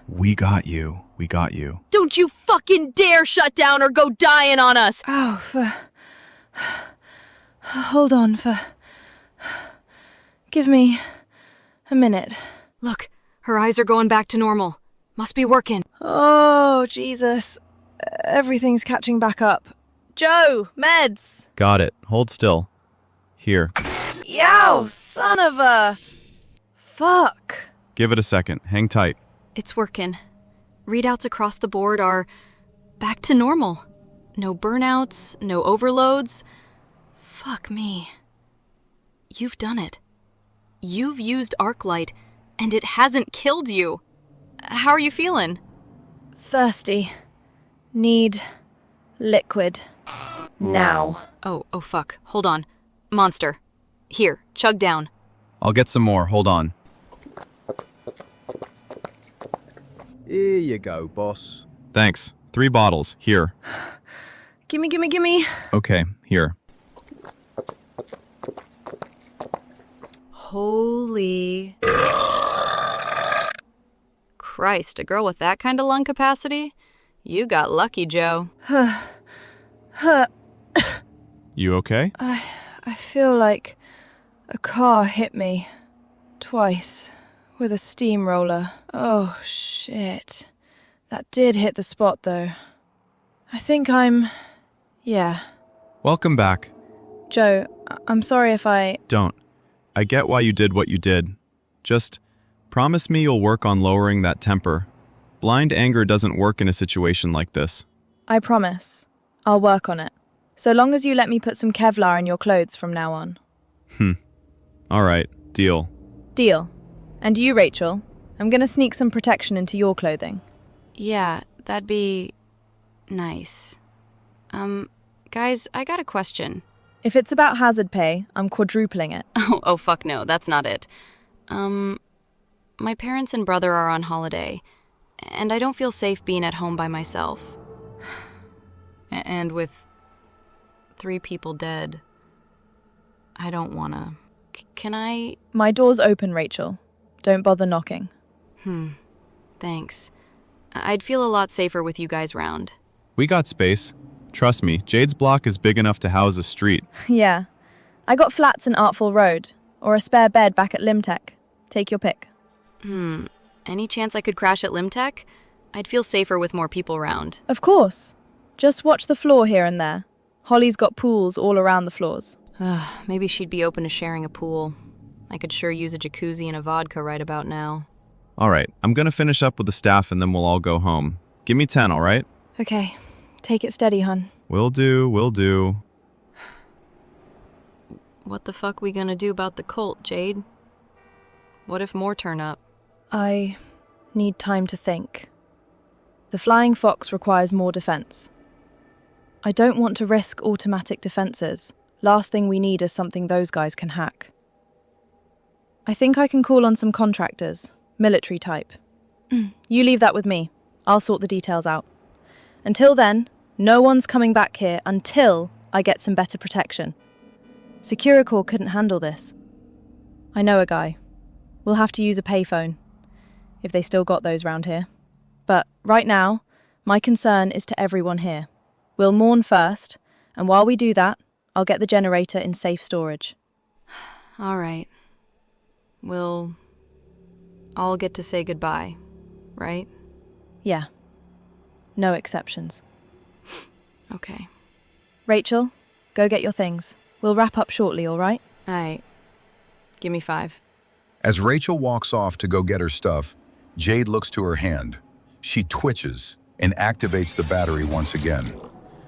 Speaker 9: We got you. We got you.
Speaker 4: Don't you fucking dare shut down or go dying on us!
Speaker 8: Hold on Give me a minute.
Speaker 4: Look, her eyes are going back to normal. Must be working.
Speaker 8: Oh, Jesus. Everything's catching back up. Joe, meds!
Speaker 9: Got it. Hold still. Here.
Speaker 8: Yow, son of a... Fuck.
Speaker 9: Give it a second. Hang tight.
Speaker 4: It's working. Readouts across the board are back to normal. No burnouts, no overloads. Fuck me. You've done it. You've used Arclight, and it hasn't killed you. How are you feeling?
Speaker 8: Thirsty. Need liquid. Now.
Speaker 4: Oh, fuck. Hold on. Monster. Here, chug down.
Speaker 9: I'll get some more. Hold on.
Speaker 11: Here you go, boss.
Speaker 9: Thanks. 3 bottles. Here.
Speaker 8: Gimme.
Speaker 9: Okay, here.
Speaker 3: Holy.
Speaker 4: Christ, a girl with that kind of lung capacity? You got lucky, Joe.
Speaker 9: You okay?
Speaker 8: I feel like a car hit me. Twice. With a steamroller. Oh, shit. That did hit the spot, though. I think yeah.
Speaker 9: Welcome back.
Speaker 8: Joe, I'm sorry if I...
Speaker 9: Don't. I get why you did what you did. Just promise me you'll work on lowering that temper. Blind anger doesn't work in a situation like this.
Speaker 8: I promise. I'll work on it. So long as you let me put some Kevlar in your clothes from now on.
Speaker 9: All right, deal.
Speaker 8: Deal. And you, Rachel, I'm gonna sneak some protection into your clothing.
Speaker 4: Yeah, that'd be nice. Guys, I got a question.
Speaker 8: If it's about hazard pay, I'm quadrupling it.
Speaker 4: Oh, fuck no, that's not it. My parents and brother are on holiday, and I don't feel safe being at home by myself. And with 3 people dead, I don't wanna. Can I?
Speaker 8: My door's open, Rachel. Don't bother knocking.
Speaker 4: Thanks. I'd feel a lot safer with you guys round.
Speaker 9: We got space. Trust me, Jade's block is big enough to house a street.
Speaker 8: Yeah. I got flats in Artful Road, or a spare bed back at Limtech. Take your pick.
Speaker 4: Any chance I could crash at Limtech? I'd feel safer with more people round.
Speaker 8: Of course. Just watch the floor here and there. Holly's got pools all around the floors.
Speaker 4: Maybe she'd be open to sharing a pool. I could sure use a jacuzzi and a vodka right about now.
Speaker 9: All right, I'm gonna finish up with the staff and then we'll all go home. Give me 10, all right?
Speaker 8: Okay. Take it steady, hun.
Speaker 9: Will do.
Speaker 4: What the fuck we gonna do about the cult, Jade? What if more turn up?
Speaker 8: I need time to think. The Flying Fox requires more defense. I don't want to risk automatic defenses. Last thing we need is something those guys can hack. I think I can call on some contractors, military type. You leave that with me. I'll sort the details out. Until then, no one's coming back here until I get some better protection. Securicor couldn't handle this. I know a guy. We'll have to use a payphone, if they still got those round here. But right now, my concern is to everyone here. We'll mourn first, and while we do that, I'll get the generator in safe storage.
Speaker 4: All right. We'll all get to say goodbye, right?
Speaker 8: Yeah. No exceptions.
Speaker 4: Okay.
Speaker 8: Rachel, go get your things. We'll wrap up shortly, all right?
Speaker 4: Aight. Give me 5.
Speaker 1: As Rachel walks off to go get her stuff, Jade looks to her hand. She twitches and activates the battery once again.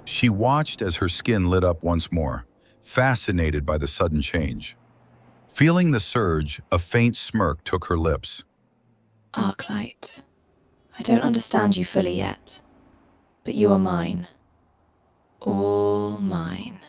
Speaker 1: She watched as her skin lit up once more, fascinated by the sudden change. Feeling the surge, a faint smirk took her lips.
Speaker 12: Arclight, I don't understand you fully yet, but you are mine. All mine.